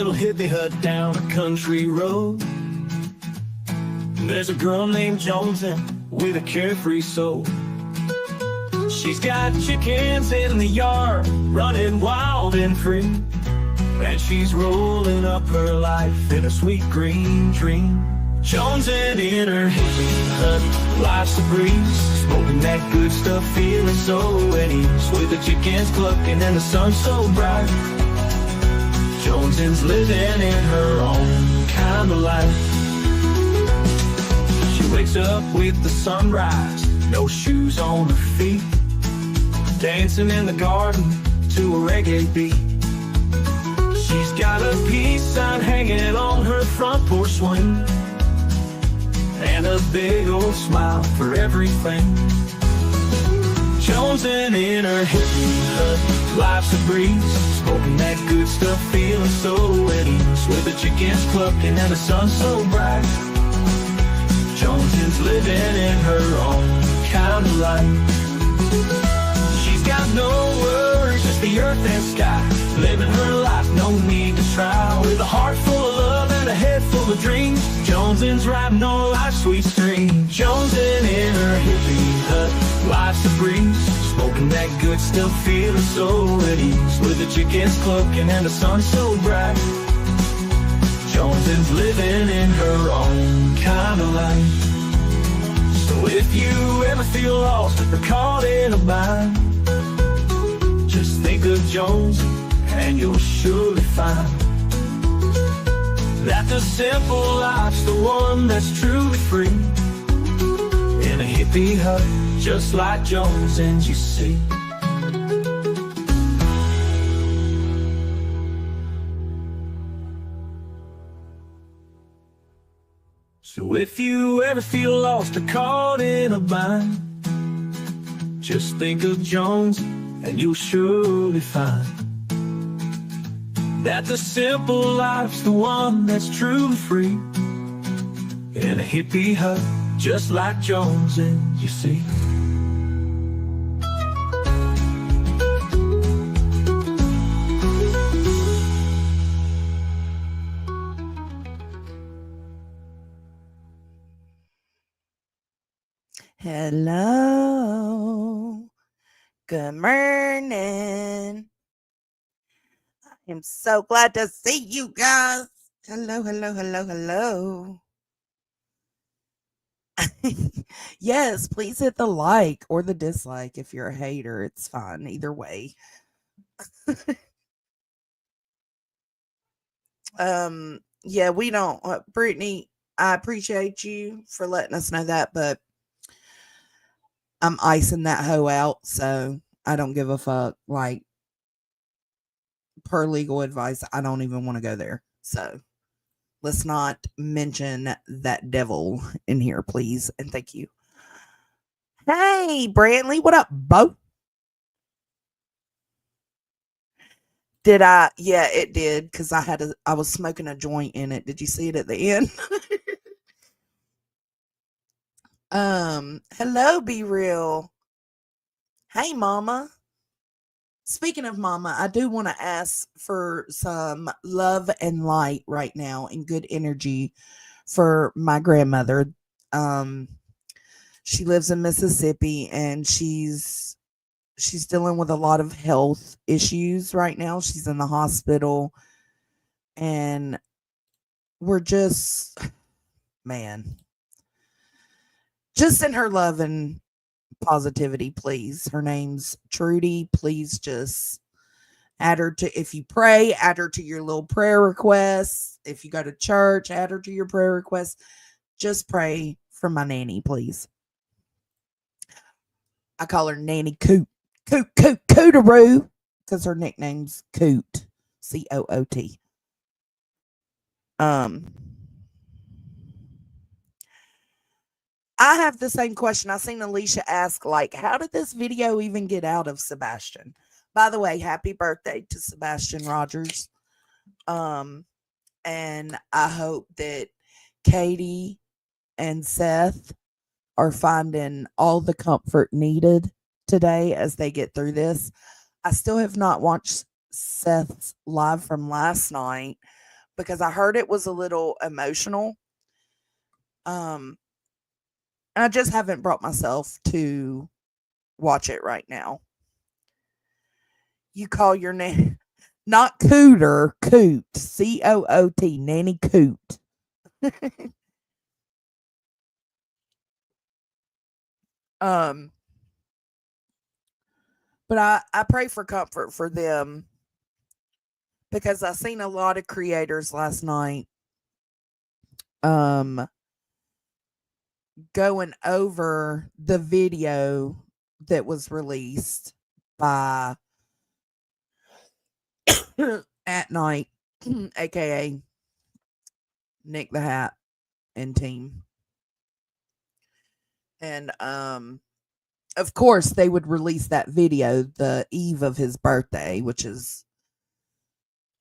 little hippie hut down a country road. There's a girl named Jonesy with a carefree soul. She's got chickens in the yard, running wild and free, and she's rolling up her life in a sweet green dream. Jonesy in her hippie hut, life's a breeze, smoking that good stuff, feeling so at ease, with the chickens clucking and the sun so bright. Jonesy's living in her own kind of life. She wakes up with the sunrise, no shoes on her feet, dancing in the garden to a reggae beat. She's got a peace sign hanging on her front porch swing, and a big old smile for everything. Jonesy in her hippie hut, life's a breeze, smoking that good stuff, feeling so at ease, with the chickens clucking and the sun so bright. Jonesy's living in her own kind of life. She's got no worries, just the earth and sky, living her life, no need to try, with a heart full of love and a head full of dreams. Jonesy's riding on life's sweet stream. Jonesy in her hippie hut, life's a breeze, smoking that good stuff, feeling so at ease, with the chickens clucking and the sun so bright. Jonesy's living in her own kind of life. So if you ever feel lost or caught in a bind, just think of Jonesy and you'll surely find that the simple life's the one that's truly free, in a hippie hut, just like Jonesy's, you see. So if you ever feel lost or caught in a bind, just think of Jonesy and you'll surely find that the simple life's the one that's truly free, in a hippie hut, just like Jonesy, you see. Hello. Good morning. I am so glad to see you guys. Hello, hello, hello, hello. Yes, please hit the like or the dislike if you're a hater. It's fine. Either way. Yeah, we don't Brittany, I appreciate you for letting us know that, but I'm icing that hoe out, so I don't give a fuck. Like, per legal advice, I don't even want to go there. So let's not mention that devil in here, please. And thank you. Hey, Brantley, what up, Bo? Did I? Yeah, it did, because I was smoking a joint in it. Did you see it at the end? Hello, Be Real. Hey, Mama. Speaking of Mama, I do want to ask for some love and light right now and good energy for my grandmother. She lives in Mississippi, and she's dealing with a lot of health issues right now. She's in the hospital, and we're just, man, just in her love and positivity, please. Her name's Trudy. Please just add her to, if you pray, add her to your little prayer requests. If you go to church, add her to your prayer requests. Just pray for my nanny, please. I call her Nanny Coot. Cootaroo, because her nickname's Coot. Coot. I have the same question. I seen Alicia ask, like, how did this video even get out of Sebastian? By the way, happy birthday to Sebastian Rogers. And I hope that Katie and Seth are finding all the comfort needed today as they get through this. I still have not watched Seth's live from last night, because I heard it was a little emotional. Um, and I just haven't brought myself to watch it right now. You call your name not Cooter, Coot, Coot, Nanny Coot. um, but I pray for comfort for them because I seen a lot of creators last night um going over the video that was released by at night, aka Nick the Hat and team. And of course they would release that video the eve of his birthday, which is,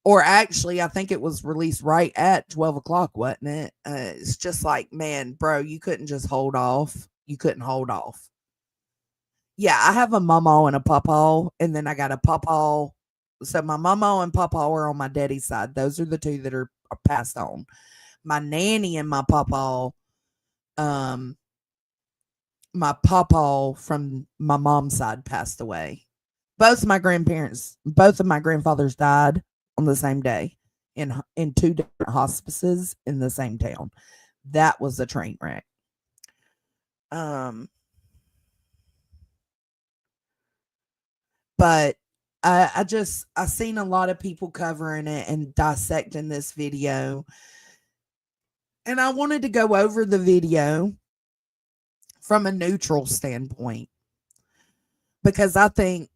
or actually I think it was released right at 12 o'clock, wasn't it? It's just like, man, bro, you couldn't just hold off. You couldn't hold off. Yeah, I have a mama and a papa, and then I got a papa. So my mama and papa are on my daddy's side. Those are the two that are passed on. My nanny and my papa, um, my papa from my mom's side passed away. Both of my grandfathers died on the same day in two different hospices in the same town. That was a train wreck. Um, but I seen a lot of people covering it and dissecting this video, and I wanted to go over the video from a neutral standpoint because I think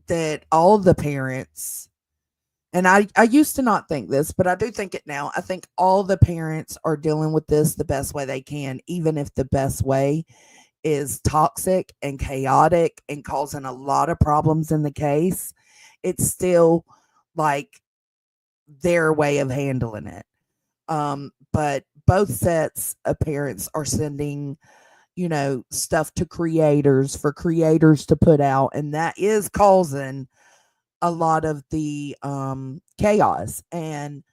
that all the parents, and I used to not think this, but I do think it now. I think all the parents are dealing with this the best way they can, even if the best way is toxic and chaotic and causing a lot of problems in the case. It's still like their way of handling it. But both sets of parents are sending, stuff to creators for creators to put out, and that is causing a lot of the chaos and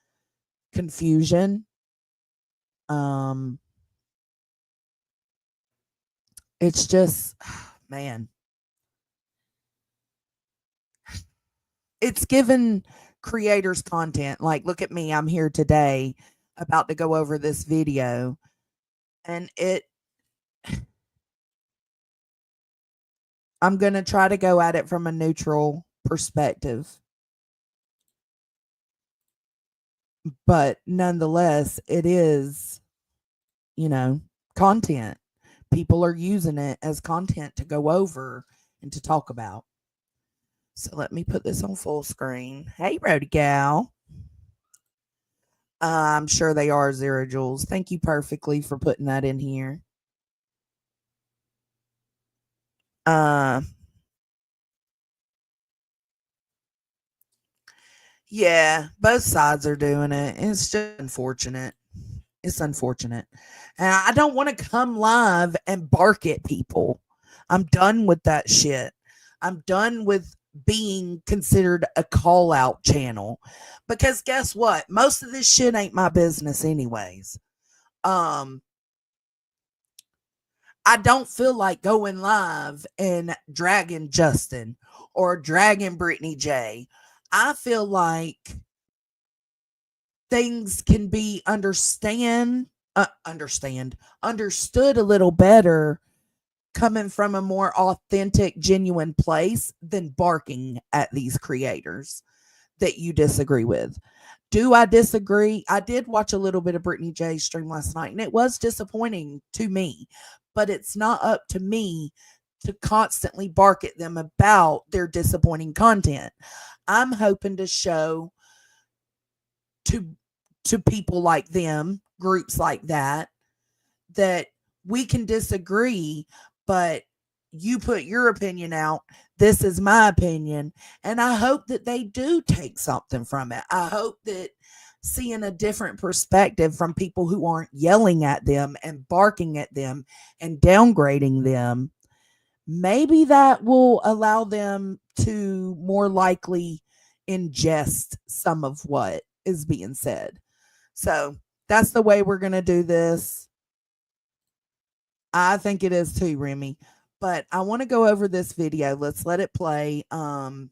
confusion. Um, it's just, man, it's given creators content. Like, look at me, I'm here today about to go over this video, and I'm going to try to go at it from a neutral perspective. But nonetheless, it is, content. People are using it as content to go over and to talk about. So let me put this on full screen. Hey, Rody Gal. I'm sure they are Zero Jules. Thank you perfectly for putting that in here. Yeah, both sides are doing it. It's just unfortunate. It's unfortunate. And I don't want to come live and bark at people. I'm done with that shit. I'm done with being considered a call out channel because guess what? Most of this shit ain't my business anyways. I don't feel like going live and dragging Justin or dragging Brittany J. I feel like things can be understood a little better coming from a more authentic, genuine place than barking at these creators that you disagree with. Do I disagree? I did watch a little bit of Brittany J's stream last night, and it was disappointing to me, but it's not up to me to constantly bark at them about their disappointing content. I'm hoping to show to people like them, groups like that we can disagree, but you put your opinion out. This is my opinion. And I hope that they do take something from it. I hope that seeing a different perspective from people who aren't yelling at them and barking at them and downgrading them, maybe that will allow them to more likely ingest some of what is being said. So that's the way we're going to do this. I think it is too, Remy. But I want to go over this video. Let's let it play. We're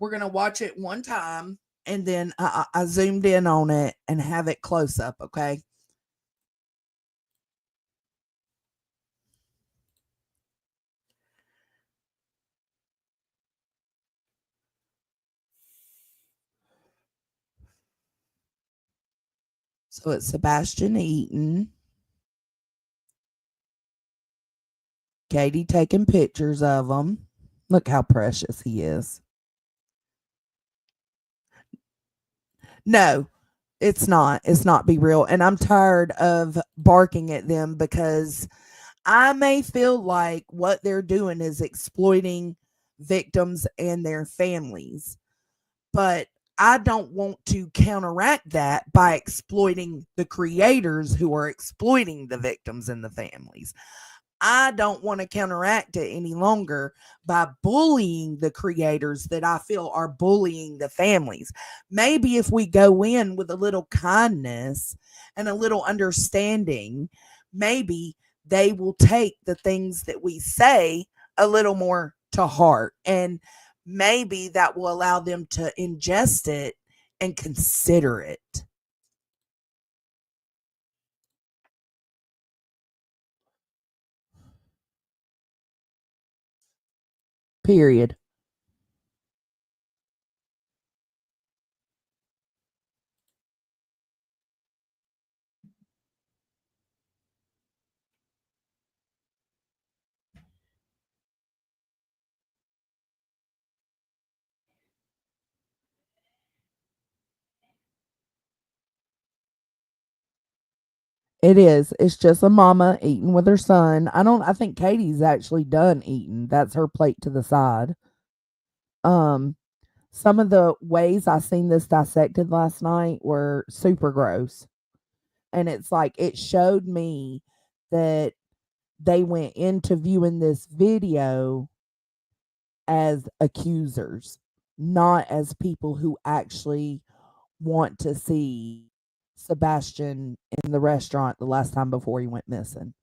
going to watch it one time and then I zoomed in on it and have it close up, okay? So it's Sebastian eating, Katie taking pictures of him. Look how precious he is. No, it's not. It's not Be Real. And I'm tired of barking at them because I may feel like what they're doing is exploiting victims and their families. But I don't want to counteract that by exploiting the creators who are exploiting the victims and the families. I don't want to counteract it any longer by bullying the creators that I feel are bullying the families. Maybe if we go in with a little kindness and a little understanding, maybe they will take the things that we say a little more to heart. And maybe that will allow them to ingest it and consider it. Period. It is. It's just a mama eating with her son. I think Katie's actually done eating. That's her plate to the side. Um some of the ways I seen this dissected last night were super gross. And it's like it showed me that they went into viewing this video as accusers, not as people who actually want to see Sebastian in the restaurant the last time before he went missing.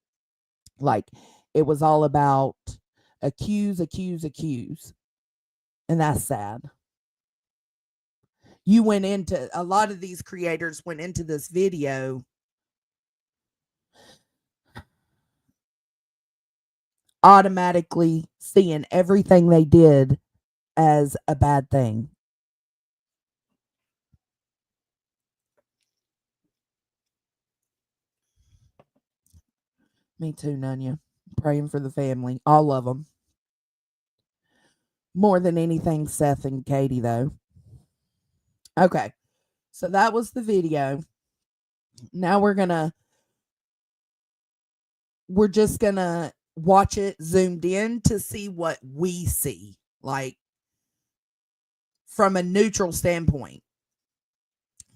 Like it was all about accuse, accuse, accuse. And that's sad. You went into a lot of these creators went into this video automatically seeing everything they did as a bad thing. Me too, Nunya. Praying for the family, all of them. More than anything, Seth and Katie, though. Okay, so that was the video. Now we're just gonna watch it zoomed in to see what we see, like from a neutral standpoint.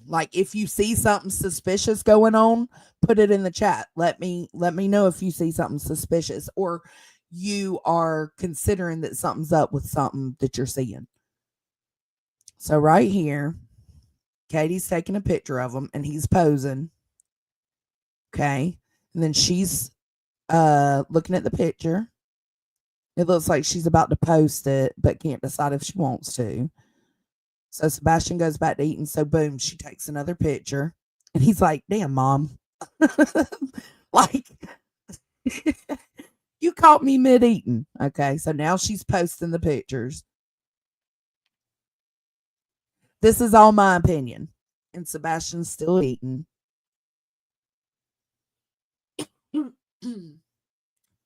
Like if you see something suspicious going on, put it in the chat. Let me know if you see something suspicious or you are considering that something's up with something that you're seeing. So right here, Katie's taking a picture of him and he's posing. Okay. And then she's looking at the picture. It looks like she's about to post it, but can't decide if she wants to. So Sebastian goes back to eating. So boom, she takes another picture. And he's like, damn, mom. Like, you caught me mid-eating. Okay, so now she's posting the pictures. This is all my opinion. And Sebastian's still eating.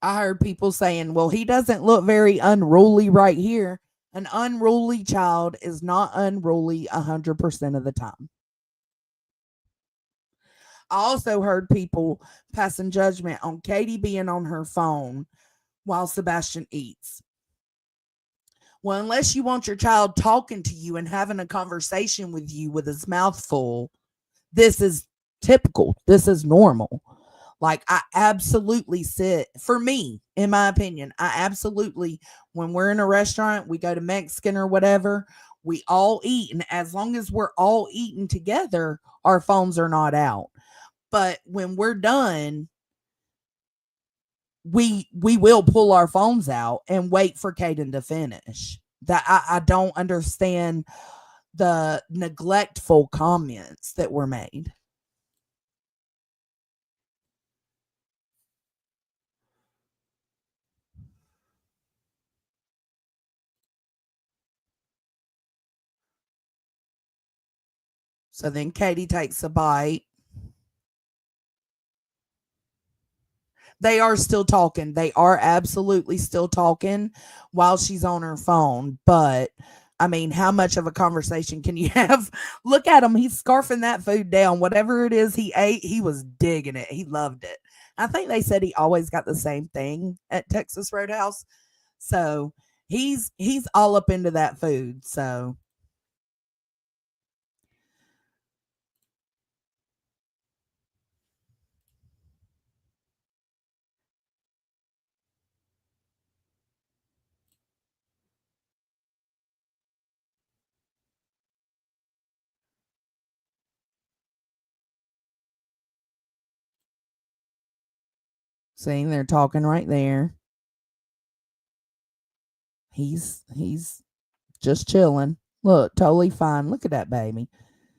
I heard people saying, well, he doesn't look very unruly right here. An unruly child is not unruly 100% of the time. I also heard people passing judgment on Katie being on her phone while Sebastian eats. Well, unless you want your child talking to you and having a conversation with you with his mouth full, this is typical. This is normal. Like I absolutely sit, for me, in my opinion, I absolutely, when we're in a restaurant, we go to Mexican or whatever, We all eat, and as long as we're all eating together, our phones are not out. But when we're done, we will pull our phones out and wait for Caden to finish. That I don't understand the neglectful comments that were made. So then Katie takes a bite. They are still talking. They are absolutely still talking while she's on her phone. But I mean, how much of a conversation can you have? Look at him. He's scarfing that food down. Whatever it is he ate, he was digging it. He loved it. I think they said he always got the same thing at Texas Roadhouse. So he's all up into that food. See, they're talking right there. He's just chilling. Look, totally fine. Look at that baby.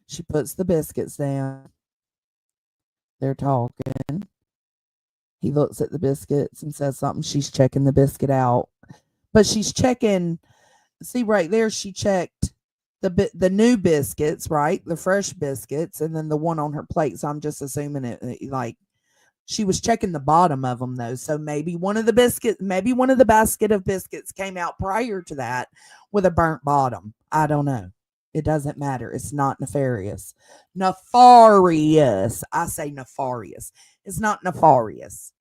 She puts the biscuits down. They're talking. He looks at the biscuits and says something. She's checking the biscuit out. But she's checking, see right there, she checked the new biscuits, right? The fresh biscuits, and then the one on her plate. So I'm just assuming it like she was checking the bottom of them though. So maybe one of the basket of biscuits came out prior to that with a burnt bottom. I don't know. It doesn't matter. It's not nefarious. Nefarious. I say nefarious. It's not nefarious.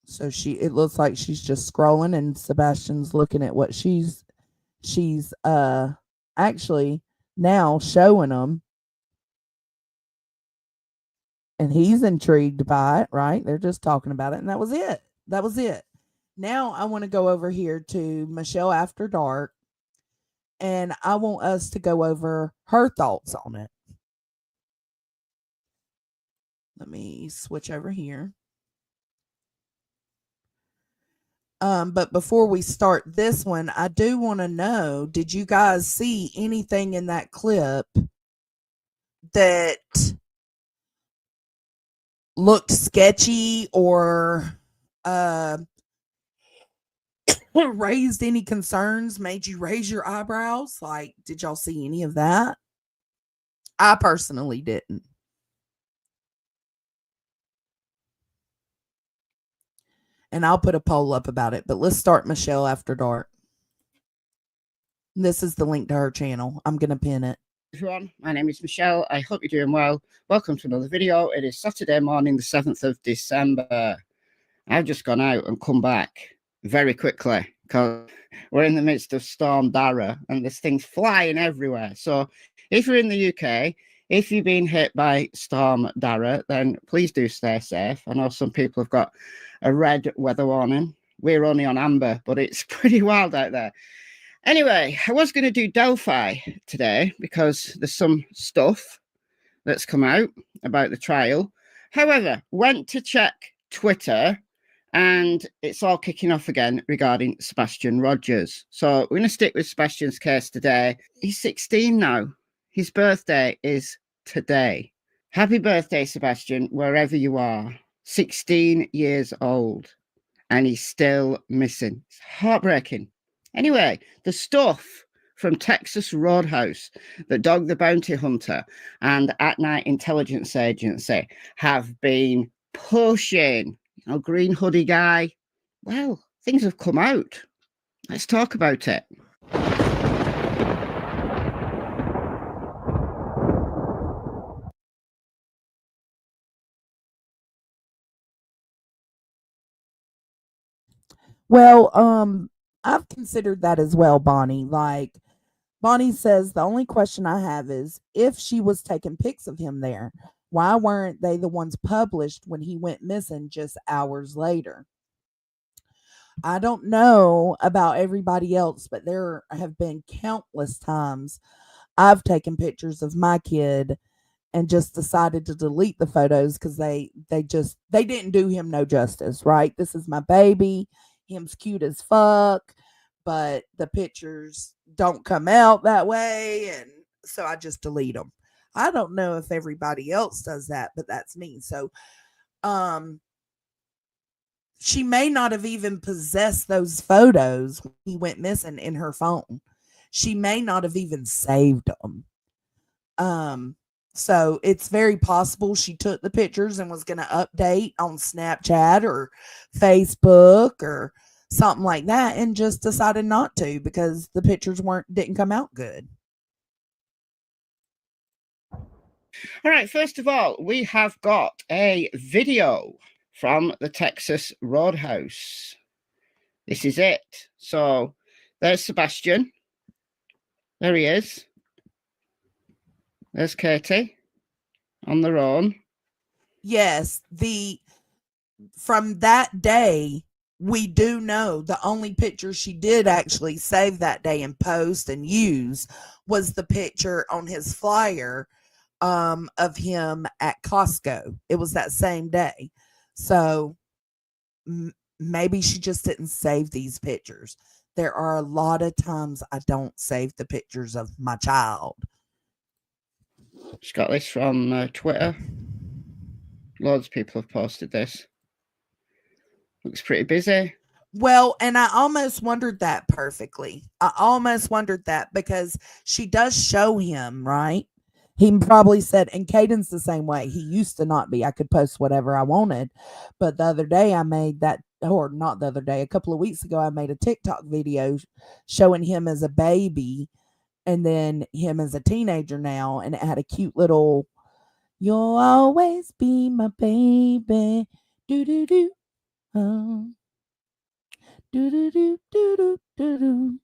So it looks like she's just scrolling and Sebastian's looking at what she's actually now showing them, and he's intrigued by it, right? They're just talking about it, and that was it. Now I want to go over here to Michelle After Dark, and I want us to go over her thoughts on it. Let me switch over here. But before we start this one, I do want to know, did you guys see anything in that clip that looked sketchy or raised any concerns, made you raise your eyebrows? Like, did y'all see any of that? I personally didn't. And I'll put a poll up about it, but let's start Michelle After Dark. This is the link to her channel. I'm going to pin it. Everyone, my name is Michelle. I hope you're doing well. Welcome to another video. It is Saturday morning, the 7th of December. I've just gone out and come back very quickly because we're in the midst of Storm Dara and there's things flying everywhere. So if you're in the UK, if you've been hit by Storm Dara, then please do stay safe. I know some people have got a red weather warning. We're only on amber, but it's pretty wild out there. Anyway, I was going to do Delphi today because there's some stuff that's come out about the trial. However, went to check Twitter and it's all kicking off again regarding Sebastian Rogers. So we're going to stick with Sebastian's case today. He's 16 now. His birthday is today. Happy birthday, Sebastian, wherever you are. 16 years old and he's still missing. It's heartbreaking. Anyway, the stuff from Texas Roadhouse, the Dog the Bounty Hunter, and At Night Intelligence Agency have been pushing, green hoodie guy. Well, things have come out. Let's talk about it. Well, I've considered that as well, Bonnie. Like, Bonnie says, the only question I have is if she was taking pics of him there. Why weren't they the ones published when he went missing just hours later? I don't know about everybody else, but there have been countless times I've taken pictures of my kid and just decided to delete the photos because they didn't do him no justice, right? This is my baby. Him's cute as fuck, but the pictures don't come out that way, and so I just delete them. I don't know if everybody else does that, but that's me. So um she may not have even possessed those photos when he went missing in her phone. She may not have even saved them. So it's very possible she took the pictures and was going to update on Snapchat or Facebook or something like that and just decided not to because the pictures didn't come out good. All right, first of all, we have got a video from the Texas Roadhouse. This is it. So there's Sebastian. There he is. There's Katie on their own. Yes, from that day, we do know the only picture she did actually save that day and post and use was the picture on his flyer of him at Costco. It was that same day. So maybe she just didn't save these pictures. There are a lot of times I don't save the pictures of my child. She's got this from Twitter. Loads of people have posted this. Looks pretty busy. Well, and I almost wondered that perfectly. I almost wondered that because she does show him, right? He probably said, and Caden's the same way. He used to not be. I could post whatever I wanted. But the other day I made that, or not the other day, a couple of weeks ago, I made a TikTok video showing him as a baby and then him as a teenager now. And it had a cute little, "You'll always be my baby. Do do do. Oh. Do do do do do do do."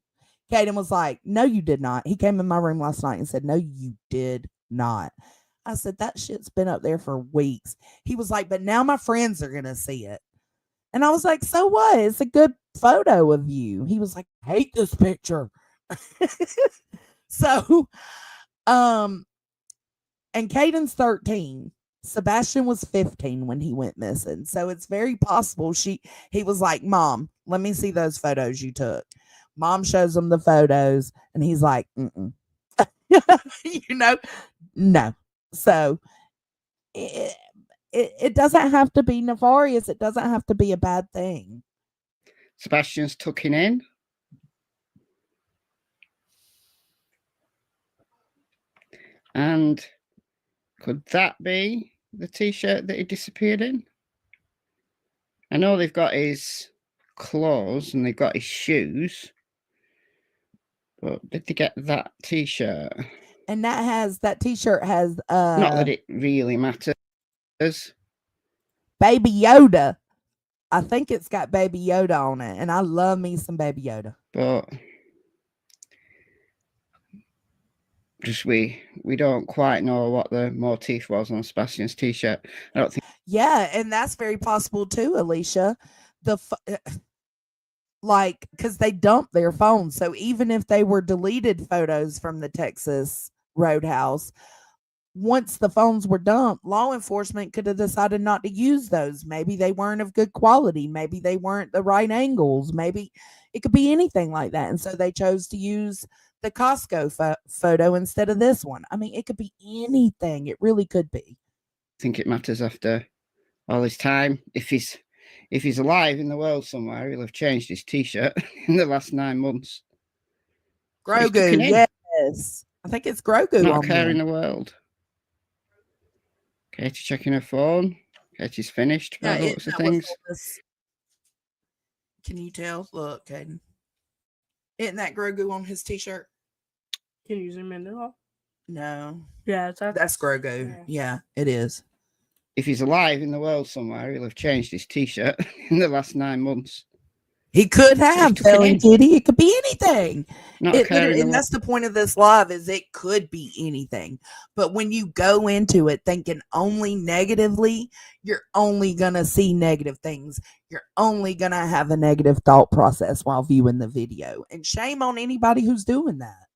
Caden was like, "No, you did not." He came in my room last night and said, "No, you did not." I said, "That shit's been up there for weeks." He was like, "But now my friends are going to see it." And I was like, "So what? It's a good photo of you." He was like, "I hate this picture." So, and Caden's 13. Sebastian was 15 when he went missing. So it's very possible he was like, "Mom, let me see those photos you took." Mom shows him the photos and he's like, "Mm-mm." No. So it doesn't have to be nefarious. It doesn't have to be a bad thing. Sebastian's tucking in. And could that be the t-shirt that he disappeared in? I know they've got his clothes and they've got his shoes. But did they get that t-shirt? And that t-shirt has not that it really matters. Baby Yoda. I think it's got Baby Yoda on it, and I love me some Baby Yoda. But just we don't quite know what the motif was on Sebastian's t-shirt. I don't think. Yeah, and that's very possible too, Alicia. Because they dumped their phones, so even if they were deleted photos from the Texas Roadhouse, once the phones were dumped, law enforcement could have decided not to use those. Maybe they weren't of good quality. Maybe they weren't the right angles. Maybe it could be anything like that. And so they chose to use the Costco photo instead of this one. I mean, it could be anything. It really could be. I think it matters after all this time. If he's alive in the world somewhere, he'll have changed his t-shirt in the last 9 months. Grogu, so yes. I think it's Grogu. Not a care in the world. Katie checking her phone. Katie's finished by the looks of things. Can you tell? Look, Caden. Isn't that Grogu on his t-shirt? Can you zoom in at all? No. Yeah, that's Grogu. Yeah, it is. If he's alive in the world somewhere, he'll have changed his t-shirt in the last 9 months. He could have took it failing in. kitty. It could be anything. Not It occurring literally, in and the that's the point of this live, is it could be anything. But when you go into it thinking only negatively, you're only gonna see negative things. You're only gonna have a negative thought process while viewing the video. And shame on anybody who's doing that.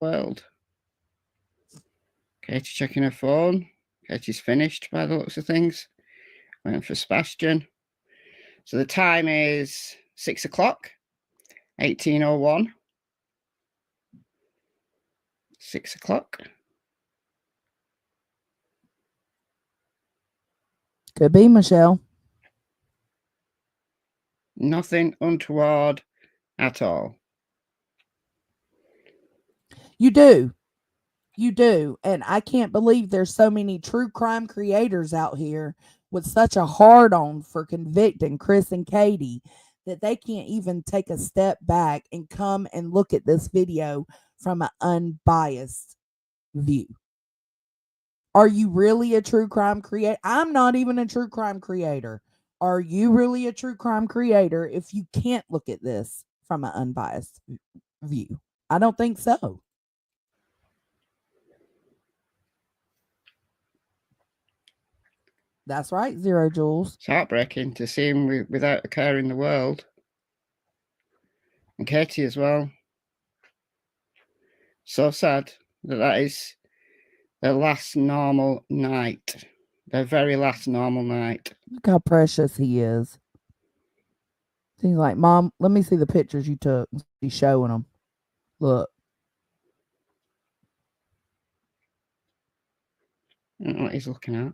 world. Katie's checking her phone. Katie's finished by the looks of things. Waiting for Sebastian. So the time is 6 o'clock, 18:01. 6 o'clock. Could be, Michelle. Nothing untoward at all. You do. You do. And I can't believe there's so many true crime creators out here with such a hard on for convicting Chris and Katie that they can't even take a step back and come and look at this video from an unbiased view. Are you really a true crime creator? I'm not even a true crime creator. Are you really a true crime creator if you can't look at this from an unbiased view? I don't think so. That's right, Zero Jules. It's heartbreaking to see him without a care in the world. And Katie as well. So sad that is their last normal night. Their very last normal night. Look how precious he is. He's like, Mom, let me see the pictures you took. He's showing them. Look. I don't know what he's looking at.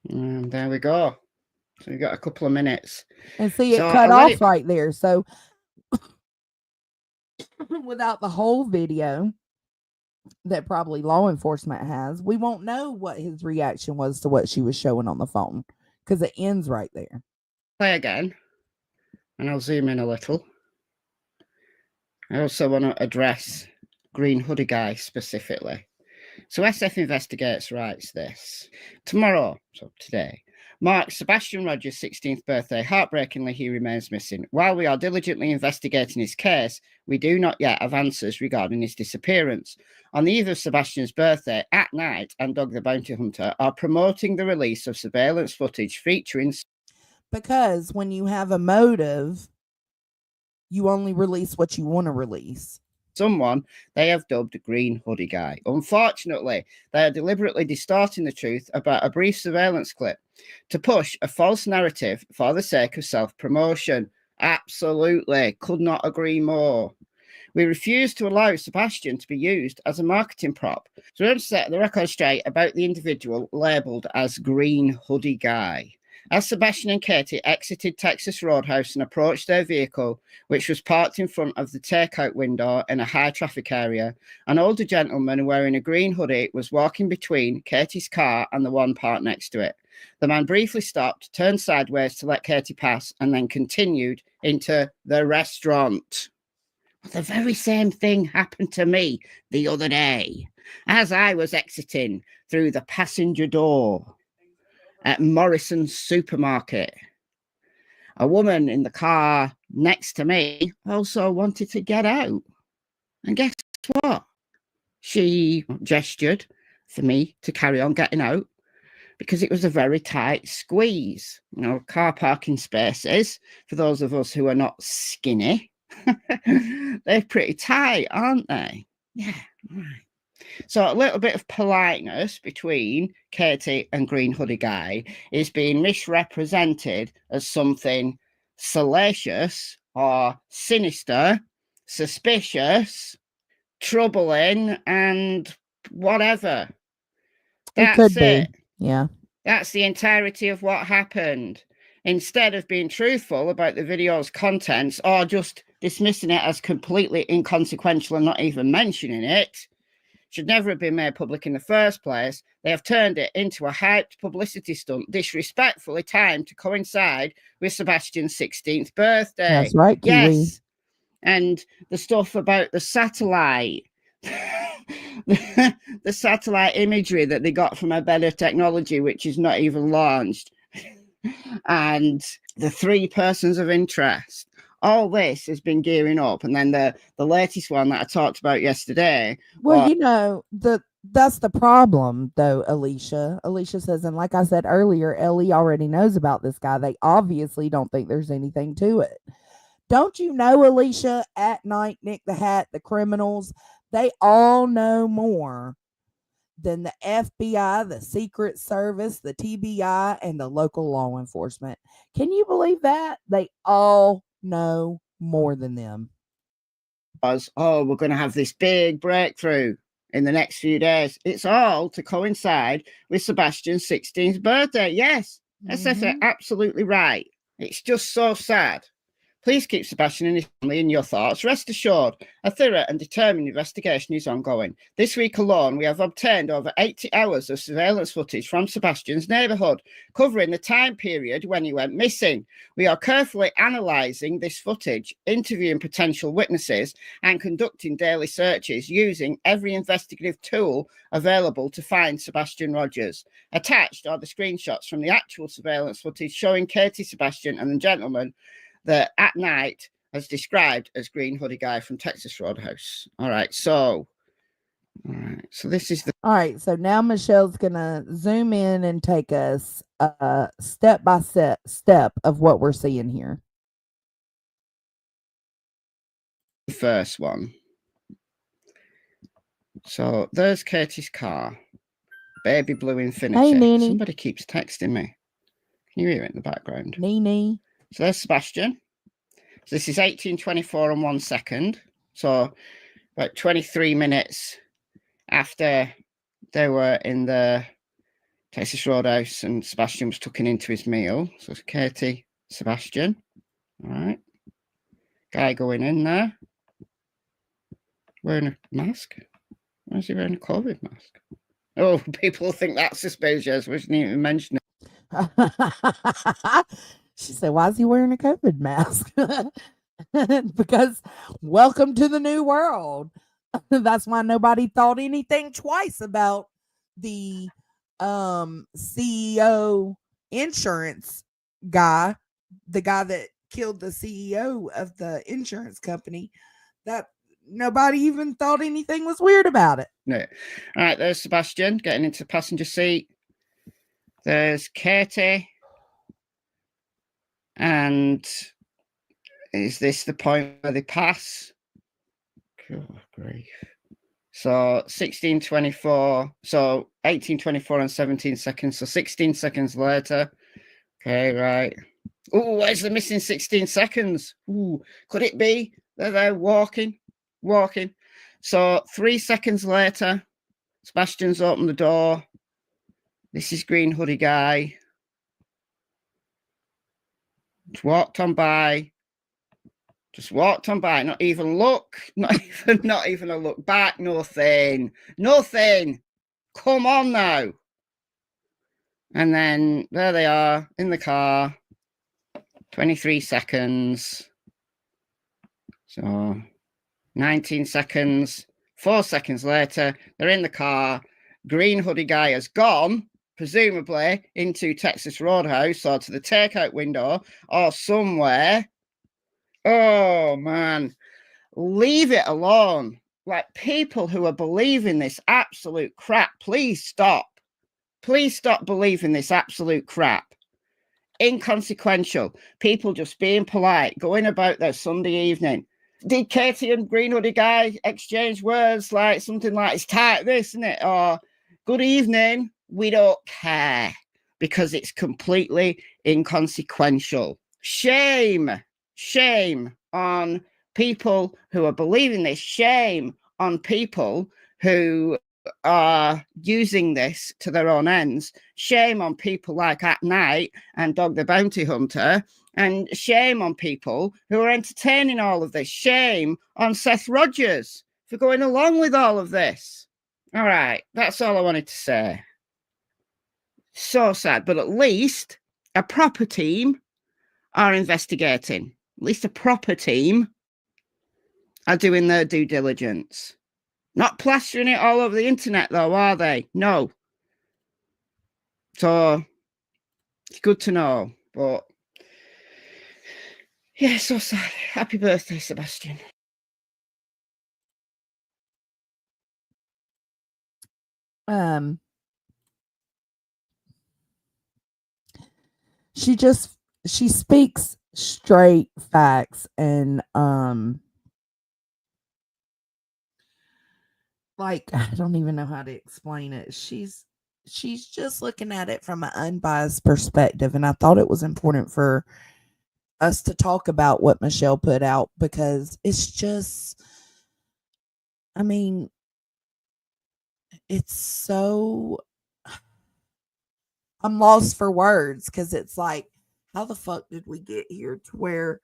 And there we go. So we got a couple of minutes. And see, it So cut I'll let off right there. So without the whole video that probably law enforcement has, we won't know what his reaction was to what she was showing on the phone because it ends right there. Play again. And I'll zoom in a little. I also want to address Green Hoodie Guy specifically. So SF Investigates writes this. Tomorrow, so today, marks Sebastian Rogers' 16th birthday. Heartbreakingly, he remains missing. While we are diligently investigating his case, we do not yet have answers regarding his disappearance. On the eve of Sebastian's birthday, At Night and Dog the Bounty Hunter are promoting the release of surveillance footage featuring... Because when you have a motive, you only release what you want to release. Someone they have dubbed Green Hoodie Guy. Unfortunately, they are deliberately distorting the truth about a brief surveillance clip to push a false narrative for the sake of self-promotion. Absolutely. Could not agree more. We refuse to allow Sebastian to be used as a marketing prop. So we're going to set the record straight about the individual labelled as Green Hoodie Guy. As Sebastian and Katie exited Texas Roadhouse and approached their vehicle, which was parked in front of the takeout window in a high traffic area, an older gentleman wearing a green hoodie was walking between Katie's car and the one parked next to it. The man briefly stopped, turned sideways to let Katie pass, and then continued into the restaurant. The very same thing happened to me the other day as I was exiting through the passenger door at Morrison's supermarket. A woman in the car next to me also wanted to get out. And guess what? She gestured for me to carry on getting out because it was a very tight squeeze. You know, car parking spaces, for those of us who are not skinny, they're pretty tight, aren't they? Yeah, right. So a little bit of politeness between Katie and Green Hoodie Guy is being misrepresented as something salacious or sinister, suspicious, troubling, and whatever. It could That's it. be. Yeah. That's the entirety of what happened. Instead of being truthful about the video's contents or just dismissing it as completely inconsequential and not even mentioning it, should never have been made public in the first place, they have turned it into a hyped publicity stunt, disrespectfully timed to coincide with Sebastian's 16th birthday. That's right, Kiwi. Yes. And the stuff about the satellite, the satellite imagery that they got from a better technology, which is not even launched. and the 3 persons of interest. All this has been gearing up, and then the latest one that I talked about yesterday. Well, that's the problem, though, Alicia. Alicia says, and like I said earlier, Ellie already knows about this guy. They obviously don't think there's anything to it. Don't you know, Alicia, at night, Nick the Hat, the criminals, they all know more than the FBI, the Secret Service, the TBI, and the local law enforcement. Can you believe that? They all know more than them. Oh, we're going to have this big breakthrough in the next few days. It's all to coincide with Sebastian's 16th birthday. Yes, SS absolutely right. It's just so sad. Please keep Sebastian and his family in your thoughts. Rest assured, a thorough and determined investigation is ongoing. This week alone, we have obtained over 80 hours of surveillance footage from Sebastian's neighbourhood, covering the time period when he went missing. We are carefully analysing this footage, interviewing potential witnesses, and conducting daily searches using every investigative tool available to find Sebastian Rogers. Attached are the screenshots from the actual surveillance footage showing Katie, Sebastian, and the gentleman that at night as described as green hoodie guy from Texas Roadhouse. All right, so this is the so now Michelle's gonna zoom in and take us step by step of what we're seeing here. first one. So there's Katie's car, baby blue Infinity. Hey, Nene. Somebody keeps texting me. Can you hear it in the background? Nene. So there's Sebastian. So this is 18:24 and 1 second. So about 23 minutes after they were in the Texas Roadhouse and Sebastian was tucking into his meal. So it's Katie, Sebastian. All right. Guy going in there. Wearing a mask. Why is he wearing a COVID mask? Oh, people think that's suspicious. We shouldn't even mention it. She said, why is he wearing a COVID mask? Because welcome to the new world. That's why nobody thought anything twice about the CEO insurance guy, the guy that killed the CEO of the insurance company. That nobody even thought anything was weird about it. No. All right, there's Sebastian getting into the passenger seat. There's Katie. And is this the point where they pass? Good grief. So 16:24. So 18:24 and 17 seconds. So 16 seconds later. Okay, right. Oh, where's the missing 16 seconds? Ooh, could it be that they're walking? So 3 seconds later, Sebastian's opened the door. This is green hoodie guy. Just walked on by, not even look, not even a look back, nothing. Come on now. And then there they are in the car, 23 seconds. So 19 seconds, 4 seconds later, they're in the car. Green hoodie guy has gone, presumably into Texas Roadhouse or to the takeout window or somewhere. Oh, man. Leave it alone. Like, people who are believing this absolute crap, please stop. Please stop believing this absolute crap. Inconsequential. People just being polite, going about their Sunday evening. Did Katie and green hoodie guy exchange words like something like, it's tight this, isn't it? Or good evening. We don't care because it's completely inconsequential. Shame on people who are believing this. Shame on people who are using this to their own ends. Shame on people like At Night and Dog the Bounty Hunter. And shame on people who are entertaining all of this. Shame on Seth Rogers for going along with all of this. All right, that's all I wanted to say. So sad, but at least a proper team are investigating. At least a proper team are doing their due diligence. Not plastering it all over the internet, though, are they? No. So It's good to know, but yeah, so sad. Happy birthday, Sebastian. She speaks straight facts, and like, I don't even know how to explain it. She's just looking at it from an unbiased perspective, and I thought it was important for us to talk about what Michelle put out, because it's just, I mean, it's so, I'm lost for words, because it's like, how the fuck did we get here to where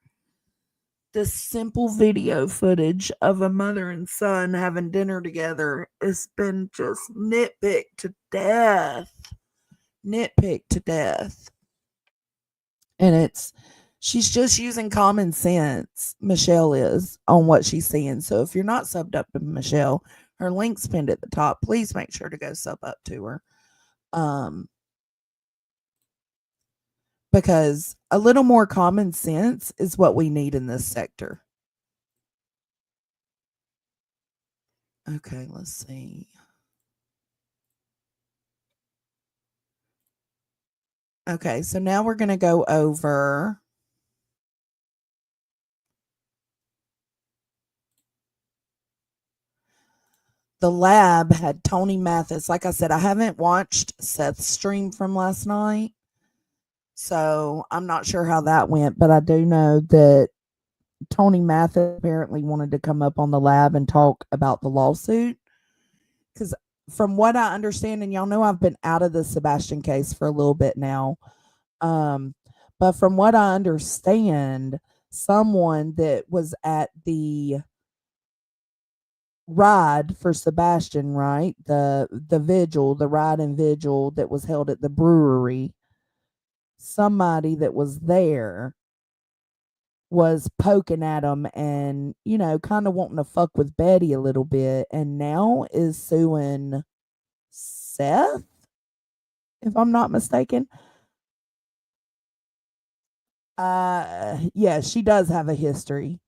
this simple video footage of a mother and son having dinner together has been just nitpicked to death. Nitpicked to death. And she's just using common sense. Michelle is on what she's seeing. So if you're not subbed up to Michelle, her link's pinned at the top. Please make sure to go sub up to her. Because a little more common sense is what we need in this sector. Okay, let's see. Okay, so now we're going to go over the lab had Tony Mathis. Like I said, I haven't watched Seth's stream from last night, so I'm not sure how that went, but I do know that Tony Mathis apparently wanted to come up on the lab and talk about the lawsuit. Because from what I understand, and y'all know I've been out of the Sebastian case for a little bit now, but from what I understand, someone that was at the ride for Sebastian, right? The vigil, the ride and vigil that was held at the brewery, somebody that was there was poking at him and, you know, kind of wanting to fuck with Betty a little bit, and now is suing Seth, if I'm not mistaken. Yeah, she does have a history.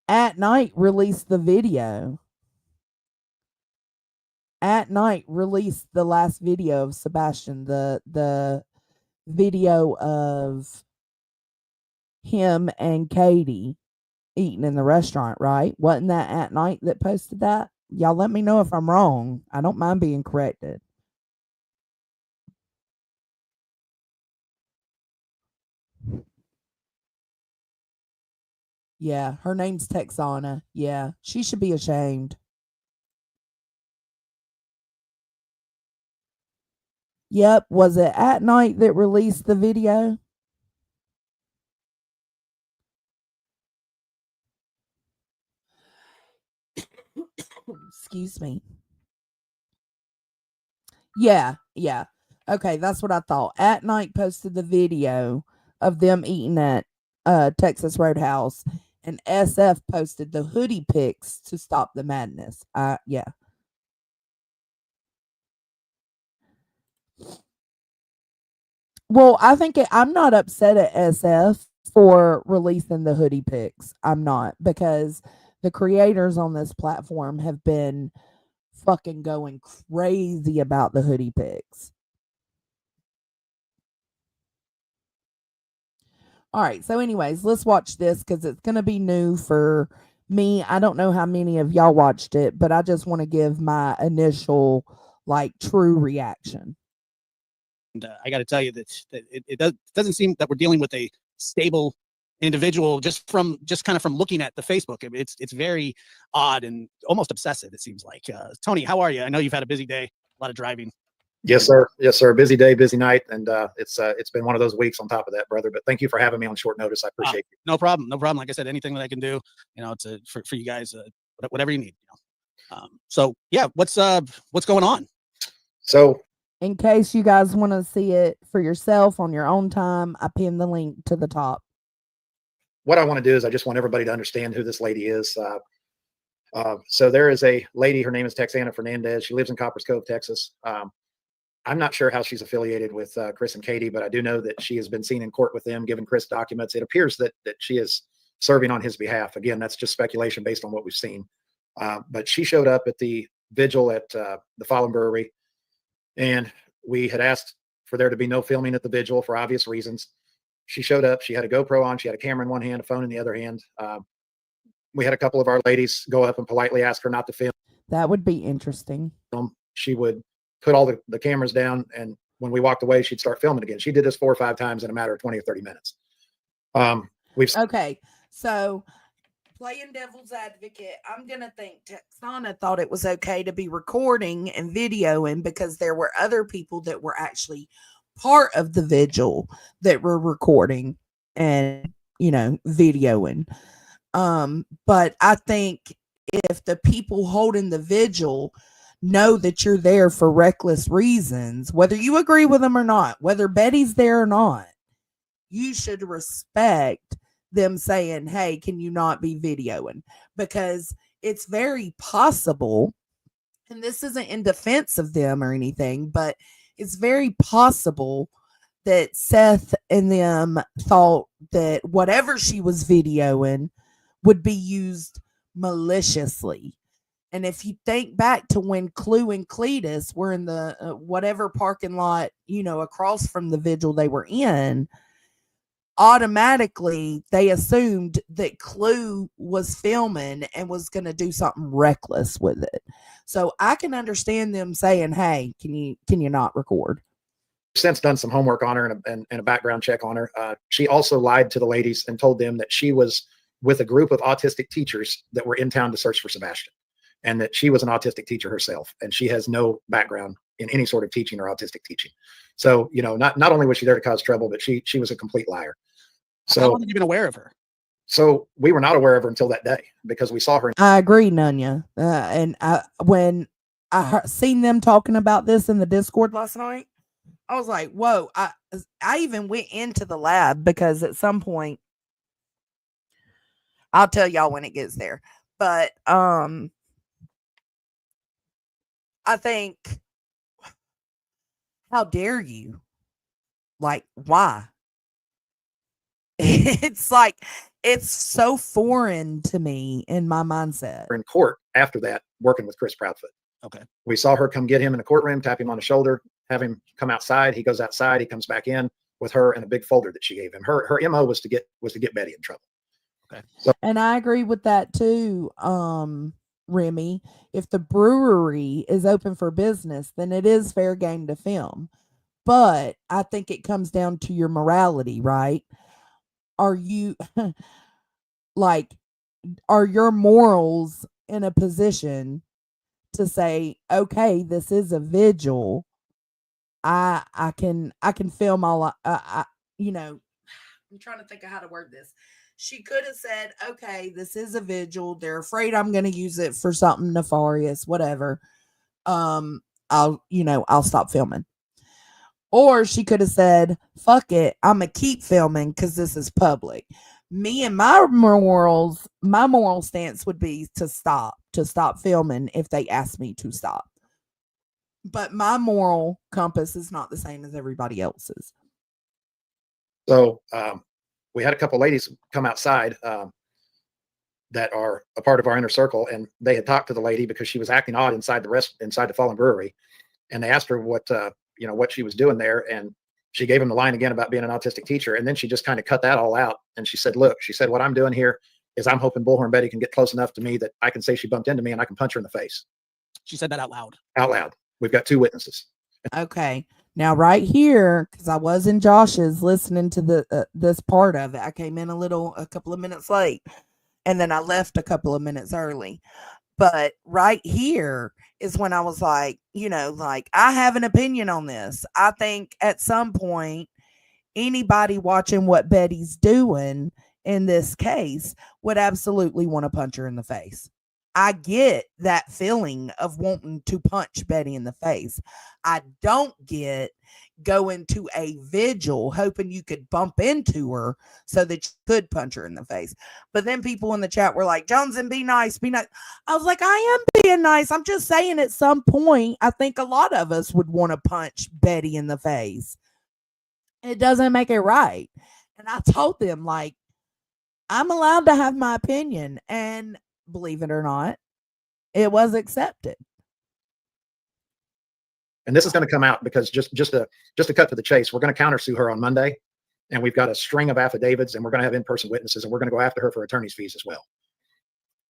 At Night released the video. At Night released the last video of Sebastian, the video of him and Katie eating in the restaurant, right? Wasn't that At Night that posted that? Y'all let me know if I'm wrong. I don't mind being corrected. Yeah, her name's Texana. Yeah, she should be ashamed. Yep, was it At Night that released the video? Excuse me. Yeah. Okay, that's what I thought. At Night posted the video of them eating at Texas Roadhouse, and SF posted the hoodie pics to stop the madness. Yeah. Well, I'm not upset at SF for releasing the hoodie pics. I'm not, because the creators on this platform have been fucking going crazy about the hoodie pics. All right. So, anyways, let's watch this because it's going to be new for me. I don't know how many of y'all watched it, but I just want to give my initial, like, true reaction. And I got to tell you that it doesn't seem that we're dealing with a stable individual just kind of from looking at the Facebook. It's very odd and almost obsessive, it seems like. Tony, how are you? I know you've had a busy day, a lot of driving. Yes, sir. Yes, sir. Busy day, busy night, and it's been one of those weeks on top of that, brother. But thank you for having me on short notice. I appreciate you. No problem. Like I said, anything that I can do, for you guys, whatever you need. So yeah, what's going on? So, in case you guys want to see it for yourself on your own time, I pinned the link to the top. what I want to do is I just want everybody to understand who this lady is. So there is a lady. Her name is Texana Fernandez. She lives in Coppers Cove, Texas. I'm not sure how she's affiliated with Chris and Katie, but I do know that she has been seen in court with them, giving Chris documents. It appears that she is serving on his behalf. Again, that's just speculation based on what we've seen. But she showed up at the vigil at the Fallen Brewery, and we had asked for there to be no filming at the vigil for obvious reasons. She showed up. She had a GoPro on. She had a camera in one hand, a phone in the other hand. We had a couple of our ladies go up and politely ask her not to film. That would be interesting. She would put all the cameras down, and when we walked away, she'd start filming again. She did this 4 or 5 times in a matter of 20 or 30 minutes. Okay, so playing devil's advocate, I'm gonna think Texana thought it was okay to be recording and videoing because there were other people that were actually part of the vigil that were recording and videoing. But I think if the people holding the vigil know that you're there for reckless reasons, whether you agree with them or not, whether Betty's there or not, you should respect them saying, hey, can you not be videoing? Because it's very possible, and this isn't in defense of them or anything, but it's very possible that Seth and them thought that whatever she was videoing would be used maliciously. And if you think back to when Clue and Cletus were in the whatever parking lot, across from the vigil they were in, automatically they assumed that Clue was filming and was going to do something reckless with it. So I can understand them saying, hey, can you not record? Since done some homework on her and a background check on her. She also lied to the ladies and told them that she was with a group of autistic teachers that were in town to search for Sebastian, and that she was an autistic teacher herself, and she has no background in any sort of teaching or autistic teaching. So, not only was she there to cause trouble, but she was a complete liar. So how long have you been aware of her? So we were not aware of her until that day because we saw her. I agree, Nunya. And when I seen them talking about this in the Discord last night, I was like, whoa. I even went into the lab because at some point, I'll tell y'all when it gets there. But I think, how dare you? Like, why? It's like, it's so foreign to me in my mindset. In court after that, working with Chris Proudfoot. Okay. We saw her come get him in the courtroom, tap him on the shoulder, have him come outside. He goes outside. He comes back in with her and a big folder that she gave him. Her MO was to get Betty in trouble. Okay. So, and I agree with that too, Remy. If the brewery is open for business, then it is fair game to film. But I think it comes down to your morality, right? Are you are your morals in a position to say, okay, this is a vigil. I can film all I'm trying to think of how to word this. She could have said, okay, this is a vigil. They're afraid I'm going to use it for something nefarious, whatever. I'll stop filming. Or she could have said, fuck it, I'm going to keep filming because this is public. Me and my moral stance would be to stop filming if they ask me to stop. But my moral compass is not the same as everybody else's. So we had a couple ladies come outside that are a part of our inner circle, and they had talked to the lady because she was acting odd inside the Fallen Brewery, and they asked her what she was doing there, and she gave him the line again about being an autistic teacher, and then she just kind of cut that all out, and she said, look, what I'm doing here is I'm hoping Bullhorn Betty can get close enough to me that I can say she bumped into me and I can punch her in the face. She said that out loud. Out loud. We've got 2 witnesses. Okay. Now right here, because I was in Josh's listening to this part of it, I came in a couple of minutes late, and then I left a couple of minutes early. But right here is when I was like, I have an opinion on this. I think at some point, anybody watching what Betty's doing in this case would absolutely want to punch her in the face. I get that feeling of wanting to punch Betty in the face. I don't get going to a vigil hoping you could bump into her so that you could punch her in the face. But then people in the chat were like, Jones, and be nice, be nice. I was like, I am being nice. I'm just saying at some point, I think a lot of us would want to punch Betty in the face. It doesn't make it right. And I told them, like, I'm allowed to have my opinion. And believe it or not, it was accepted. And this is going to come out because just to cut to the chase, we're going to countersue her on Monday, and we've got a string of affidavits, and we're going to have in-person witnesses, and we're going to go after her for attorney's fees as well.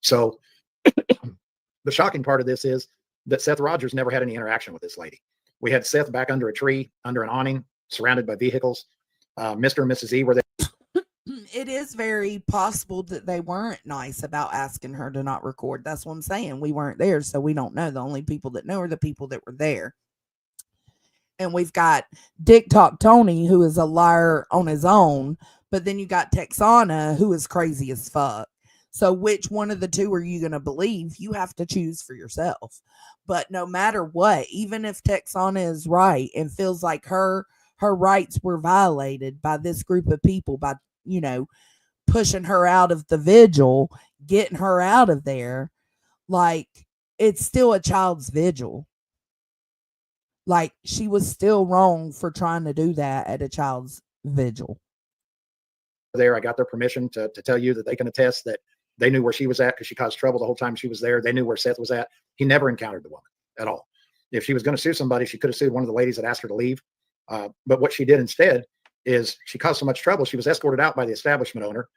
So the shocking part of this is that Seth Rogers never had any interaction with this lady. We had Seth back under a tree, under an awning, surrounded by vehicles. Mr. and Mrs. E were there. It is very possible that they weren't nice about asking her to not record. That's what I'm saying. We weren't there, so we don't know. The only people that know are the people that were there. And we've got Dick Talk Tony, who is a liar on his own, but then you got Texana, who is crazy as fuck. So which one of the two are you going to believe? You have to choose for yourself. But no matter what, even if Texana is right and feels like her rights were violated by this group of people, by, you know, pushing her out of the vigil, getting her out of there, like, it's still a child's vigil. Like, she was still wrong for trying to do that at a child's vigil. There, I got their permission to tell you that they can attest that they knew where she was at because she caused trouble the whole time she was there. They knew where Seth was at. He never encountered the woman at all. If she was going to sue somebody, she could have sued one of the ladies that asked her to leave. But what she did instead is she caused so much trouble, she was escorted out by the establishment owner.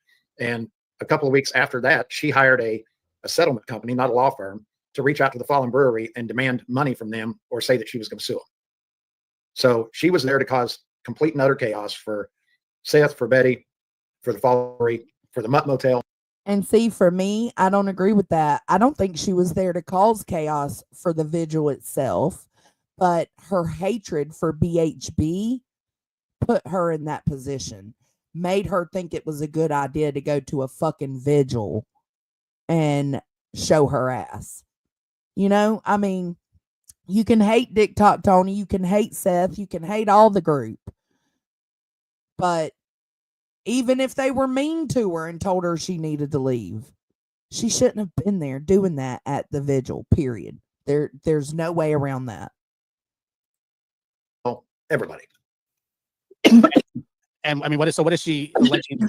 And a couple of weeks after that, she hired a settlement company, not a law firm, to reach out to the Fallen Brewery and demand money from them or say that she was going to sue them. So she was there to cause complete and utter chaos for Seth, for Betty, for the Fallen Brewery, for the Mutt Motel. And see, for me, I don't agree with that. I don't think she was there to cause chaos for the vigil itself, but her hatred for BHB put her in that position, made her think it was a good idea to go to a fucking vigil and show her ass. You know, I mean, you can hate Dick Talk Tony, you can hate Seth, you can hate all the group, but even if they were mean to her and told her she needed to leave, she shouldn't have been there doing that at the vigil, period. There's no way around that. Oh, everybody. And I mean, what is she alleging?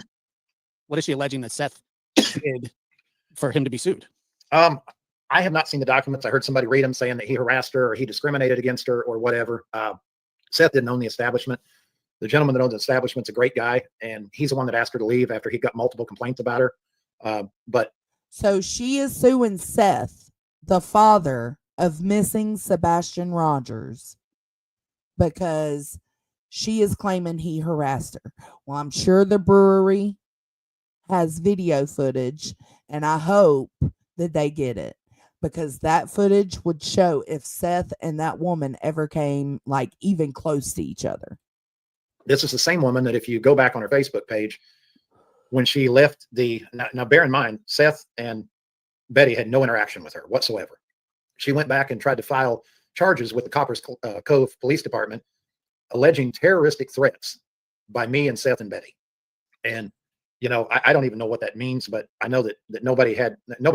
What is she alleging that Seth did for him to be sued? I have not seen the documents. I heard somebody read them saying that he harassed her or he discriminated against her or whatever. Seth didn't own the establishment. The gentleman that owns the establishment's a great guy, and he's the one that asked her to leave after he got multiple complaints about her. But so she is suing Seth, the father of missing Sebastian Rogers, because she is claiming he harassed her. Well, I'm sure the brewery has video footage, and I hope that they get it, because that footage would show if Seth and that woman ever came like even close to each other. this is the same woman that if you go back on her Facebook page, when she left now bear in mind, Seth and Betty had no interaction with her whatsoever. She went back and tried to file charges with the Coppers Cove Police Department, alleging terroristic threats by me and Seth and Betty. And, you know, I don't even know what that means, but I know that nobody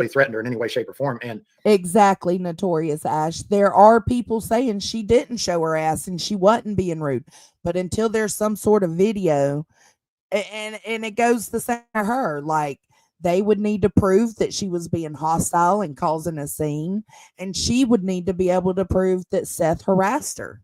threatened her in any way, shape, or form. And exactly, Notorious Ash. There are people saying she didn't show her ass and she wasn't being rude. But until there's some sort of video, and it goes the same to her, like they would need to prove that she was being hostile and causing a scene, and she would need to be able to prove that Seth harassed her.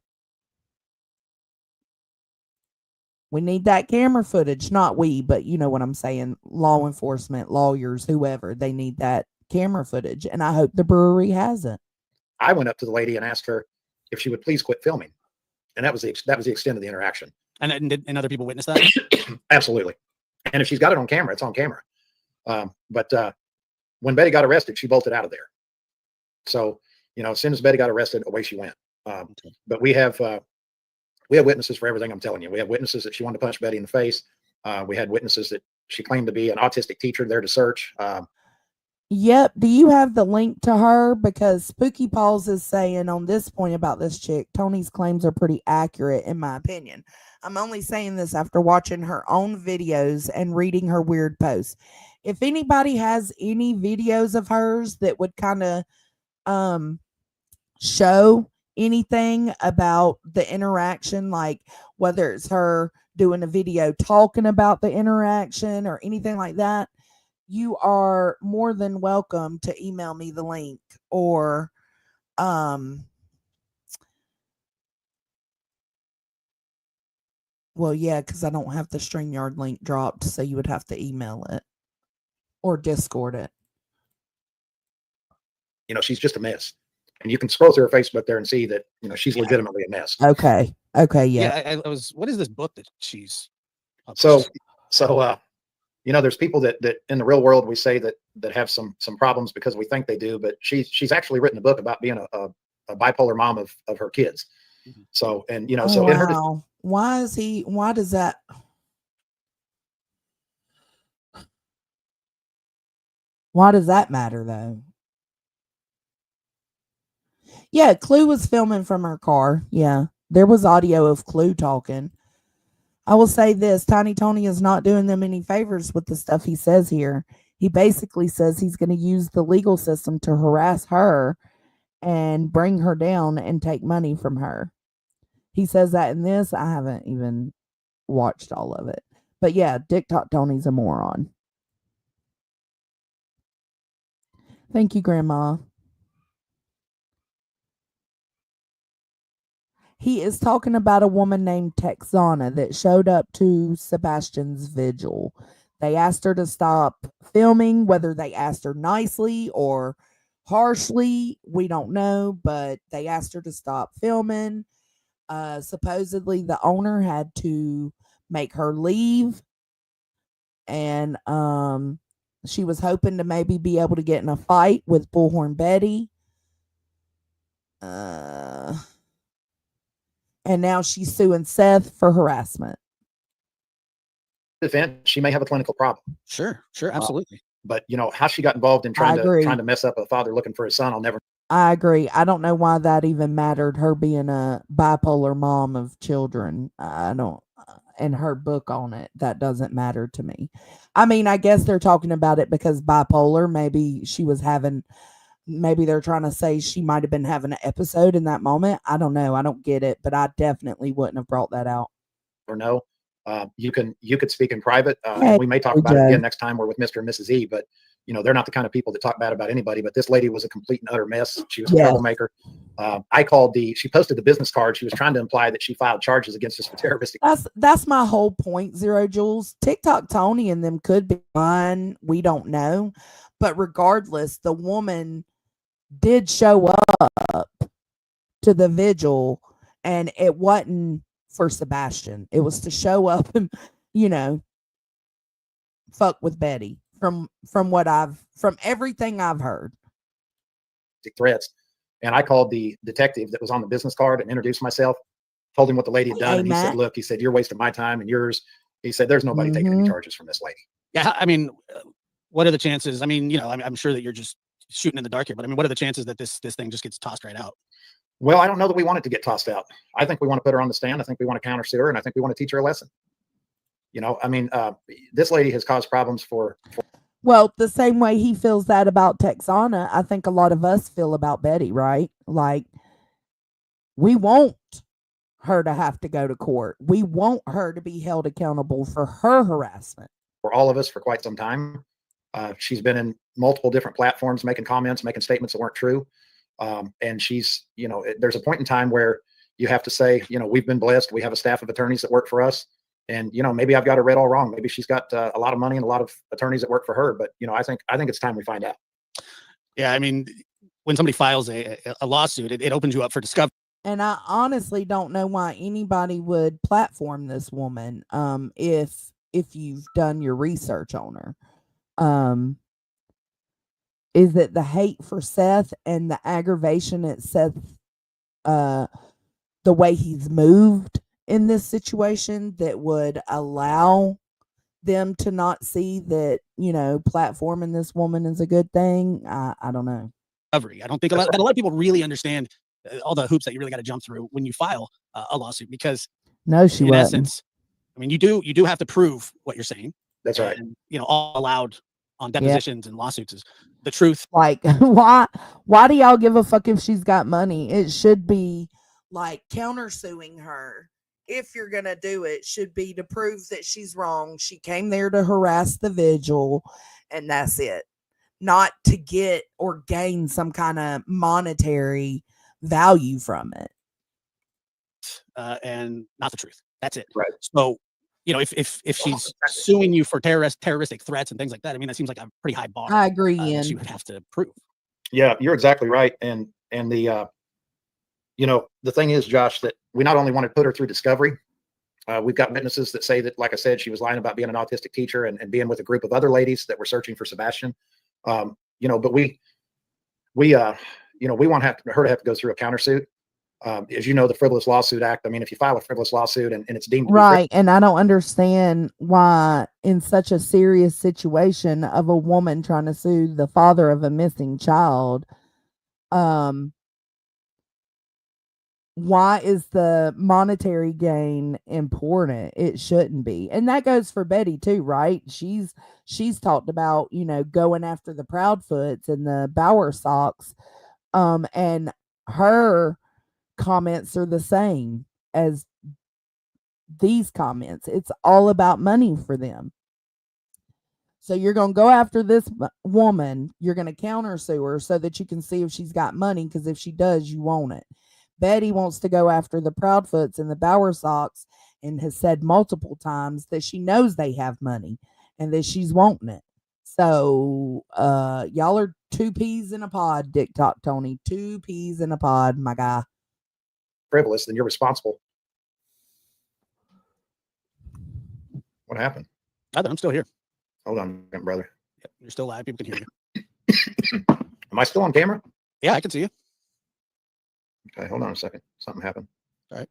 We need that camera footage, not we, but you know what I'm saying, law enforcement, lawyers, whoever, they need that camera footage, and I hope the brewery has it. I went up to the lady and asked her if she would please quit filming, and that was the extent of the interaction. And other people witnessed that? Absolutely. And if she's got it on camera, it's on camera. But when Betty got arrested, she bolted out of there. So, you know, as soon as Betty got arrested, away she went. But we have witnesses for everything I'm telling you. We have witnesses that she wanted to punch Betty in the face. We had witnesses that she claimed to be an autistic teacher there to search. Yep. Do you have the link to her? Because Spooky Paws is saying on this point about this chick, Tony's claims are pretty accurate, in my opinion. I'm only saying this after watching her own videos and reading her weird posts. If anybody has any videos of hers that would kind of um show anything about the interaction, like whether it's her doing a video talking about the interaction or anything like that, you are more than welcome to email me the link or well, yeah, because I don't have the StreamYard link dropped, so you would have to email it or Discord it. You know, she's just a mess. And you can scroll through her Facebook there and see that, you know, she's Yeah. legitimately a mess. Okay. Okay. Yeah. I was. What is this book that she's? So, published? you know, there's people that in the real world we say that have some problems because we think they do, but she's actually written a book about being a bipolar mom of her kids. Mhm. So, and you know, Oh, so in her, wow. Why does that? Why does that matter though? Yeah, Clue was filming from her car. Yeah, there was audio of Clue talking. I will say this, Tiny Tony is not doing them any favors with the stuff he says here. He basically says he's going to use the legal system to harass her and bring her down and take money from her. He says that in this. I haven't even watched all of it. But yeah, TikTok Tony's a moron. Thank you, Grandma. He is talking about a woman named Texana that showed up to Sebastian's vigil. They asked her to stop filming, whether they asked her nicely or harshly, we don't know, but they asked her to stop filming. Supposedly, the owner had to make her leave, and she was hoping to maybe be able to get in a fight with Bullhorn Betty. And now she's suing Seth for harassment. defense, she may have a clinical problem. Sure, absolutely. But you know how she got involved in trying to mess up a father looking for his son. I'll never. I agree. I don't know why that even mattered. Her being a bipolar mom of children, I don't. And her book on it, that doesn't matter to me. I mean, I guess they're talking about it because bipolar. Maybe she was having. Maybe they're trying to say she might have been having an episode in that moment. I don't know. I don't get it, but I definitely wouldn't have brought that out. Or no, you could speak in private. Hey, we may talk about it again next time we're with Mr. and Mrs. E. But you know they're not the kind of people that talk bad about anybody. But this lady was a complete and utter mess. She was a troublemaker. I called she posted the business card. She was trying to imply that she filed charges against us for terroristic. That's my whole point, Zero Jules. TikTok Tony and them could be fine. We don't know. But regardless, the woman did show up to the vigil, and it wasn't for Sebastian. It was to show up and, you know, fuck with Betty from everything I've heard. Threats. And I called the detective that was on the business card and introduced myself, told him what the lady had done. Hey, and he said, look, he said, you're wasting my time and yours. He said, there's nobody taking any charges from this lady. Yeah. I mean, what are the chances? I mean, you know, I'm sure that you're just shooting in the dark here, but I mean, what are the chances that this thing just gets tossed right out? Well, I don't know that we want it to get tossed out. I think we want to put her on the stand. I think we want to countersue her, and I think we want to teach her a lesson. You know, I mean, this lady has caused problems for. Well, the same way he feels that about Texana, I think a lot of us feel about Betty, right? Like, we want her to have to go to court. We want her to be held accountable for her harassment. For all of us for quite some time. She's been in multiple different platforms, making comments, making statements that weren't true. And she's, you know, there's a point in time where you have to say, you know, we've been blessed. We have a staff of attorneys that work for us. And, you know, maybe I've got her read all wrong. Maybe she's got a lot of money and a lot of attorneys that work for her. But, you know, I think it's time we find out. Yeah. I mean, when somebody files a lawsuit, it opens you up for discovery. And I honestly don't know why anybody would platform this woman if you've done your research on her. Is it the hate for Seth and the aggravation at Seth, the way he's moved in this situation that would allow them to not see that, platforming this woman is a good thing. I don't know. Recovery. I don't think that a lot of people really understand all the hoops that you really got to jump through when you file a lawsuit, because No, she in wasn't. essence, I mean, you do have to prove what you're saying. That's right. And, all allowed on depositions and lawsuits is the truth. Like, why do y'all give a fuck if she's got money? It should be like countersuing her. If you're gonna do it, should be to prove that she's wrong. She came there to harass the vigil, and that's it. Not to get or gain some kind of monetary value from it. And not the truth. That's it. Right. So, if she's suing you for terroristic threats and things like that, I mean, that seems like a pretty high bar. I agree, that Ian. she would have to prove. Yeah, you're exactly right. And the the thing is, Josh, that we not only want to put her through discovery, we've got witnesses that say that, like I said, she was lying about being an autistic teacher and being with a group of other ladies that were searching for Sebastian. But we want her to have to go through a countersuit. As you know, the Frivolous Lawsuit Act. I mean, if you file a frivolous lawsuit and it's deemed to be right, and I don't understand why, in such a serious situation of a woman trying to sue the father of a missing child, why is the monetary gain important? It shouldn't be. And that goes for Betty too, right? She's talked about, going after the Proudfoots and the Bower Sox, and her comments are the same as these comments. It's all about money for them. So you're going to go after this woman, you're going to countersue her so that you can see if she's got money, because if she does, you want it. Betty wants to go after the Proudfoots and the Bower Sox and has said multiple times that she knows they have money and that she's wanting it. So y'all are two peas in a pod, Dick Talk Tony. 2 peas in a pod, my guy. frivolous, then you're responsible. What happened? I'm still here. Hold on, brother. Yep, you're still live. People can hear you. Am I still on camera? Yeah, I can see you. Okay, hold on a second. Something happened. All right.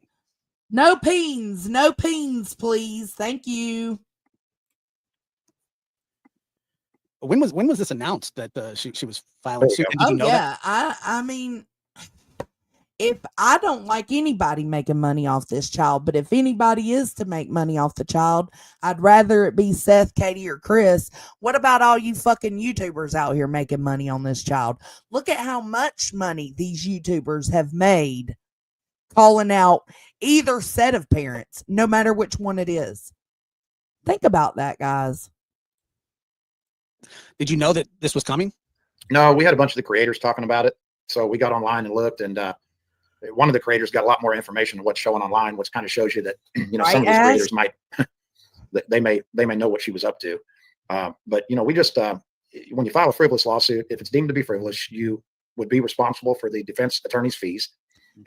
No peens, please. Thank you. When was this announced that she was filing suit? Did Oh you know yeah, that? I mean, if I don't like anybody making money off this child, but if anybody is to make money off the child, I'd rather it be Seth, Katie, or Chris. What about all you fucking YouTubers out here making money on this child? Look at how much money these YouTubers have made calling out either set of parents, no matter which one it is. Think about that, guys. Did you know that this was coming? No, we had a bunch of the creators talking about it. So we got online and looked, and one of the creators got a lot more information on what's showing online, which kind of shows you that, Right, some of these Ash? creators might, they may know what she was up to. But, we just, when you file a frivolous lawsuit, if it's deemed to be frivolous, you would be responsible for the defense attorney's fees.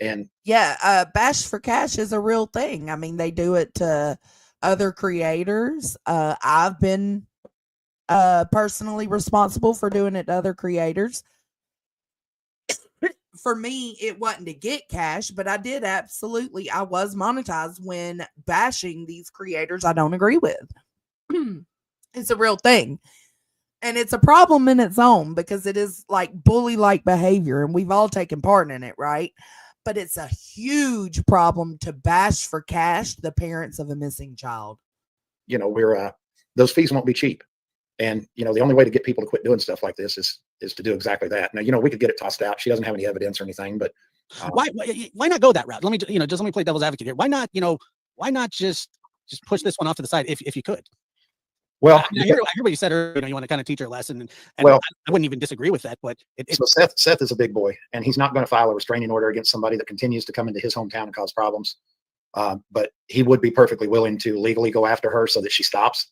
And yeah, Bash for Cash is a real thing. I mean, they do it to other creators. I've been personally responsible for doing it to other creators. For me, it wasn't to get cash, but I was monetized when bashing these creators I don't agree with. It's a real thing. And it's a problem in its own, because it is like bully-like behavior, and we've all taken part in it, right? But it's a huge problem to bash for cash the parents of a missing child. we're, those fees won't be cheap. And, the only way to get people to quit doing stuff like this is to do exactly that. Now, we could get it tossed out. She doesn't have any evidence or anything, but Why not go that route? Let me let me play devil's advocate here. Why not just push this one off to the side if you could? well, I hear what you said earlier. You want to kind of teach her a lesson, and Well- I wouldn't even disagree with that. But so Seth is a big boy, and he's not going to file a restraining order against somebody that continues to come into his hometown and cause problems. But he would be perfectly willing to legally go after her so that she stops.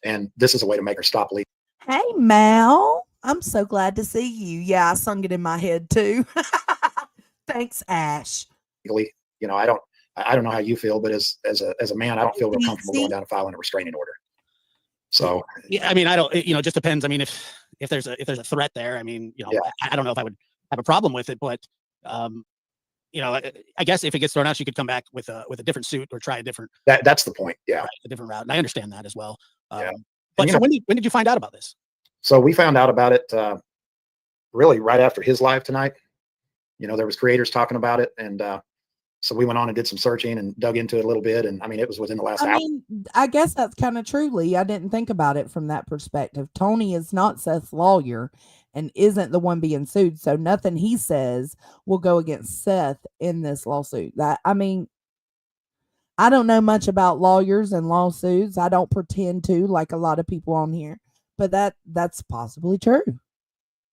And this is a way to make her stop legally. Hey, Mal. I'm so glad to see you. Yeah, I sung it in my head too. Thanks, Ash. I don't know how you feel, but as a man, I don't feel real comfortable going down and filing a restraining order. So yeah, I mean, I don't. It just depends. I mean, if there's a threat there, I mean, Yeah. I don't know if I would have a problem with it, but I guess if it gets thrown out, she could come back with a different suit or try a different that's the point. Yeah. a different route. And I understand that as well. Yeah. But you so know- when did you find out about this? So we found out about it really right after his live tonight. There was creators talking about it, and so we went on and did some searching and dug into it a little bit. And I mean, it was within the last I hour. mean, I guess that's kind of true, Lee. I didn't think about it from that perspective. Tony is not Seth's lawyer and isn't the one being sued. So nothing he says will go against Seth in this lawsuit. I mean, I don't know much about lawyers and lawsuits. I don't pretend to, like a lot of people on here, but that's possibly true.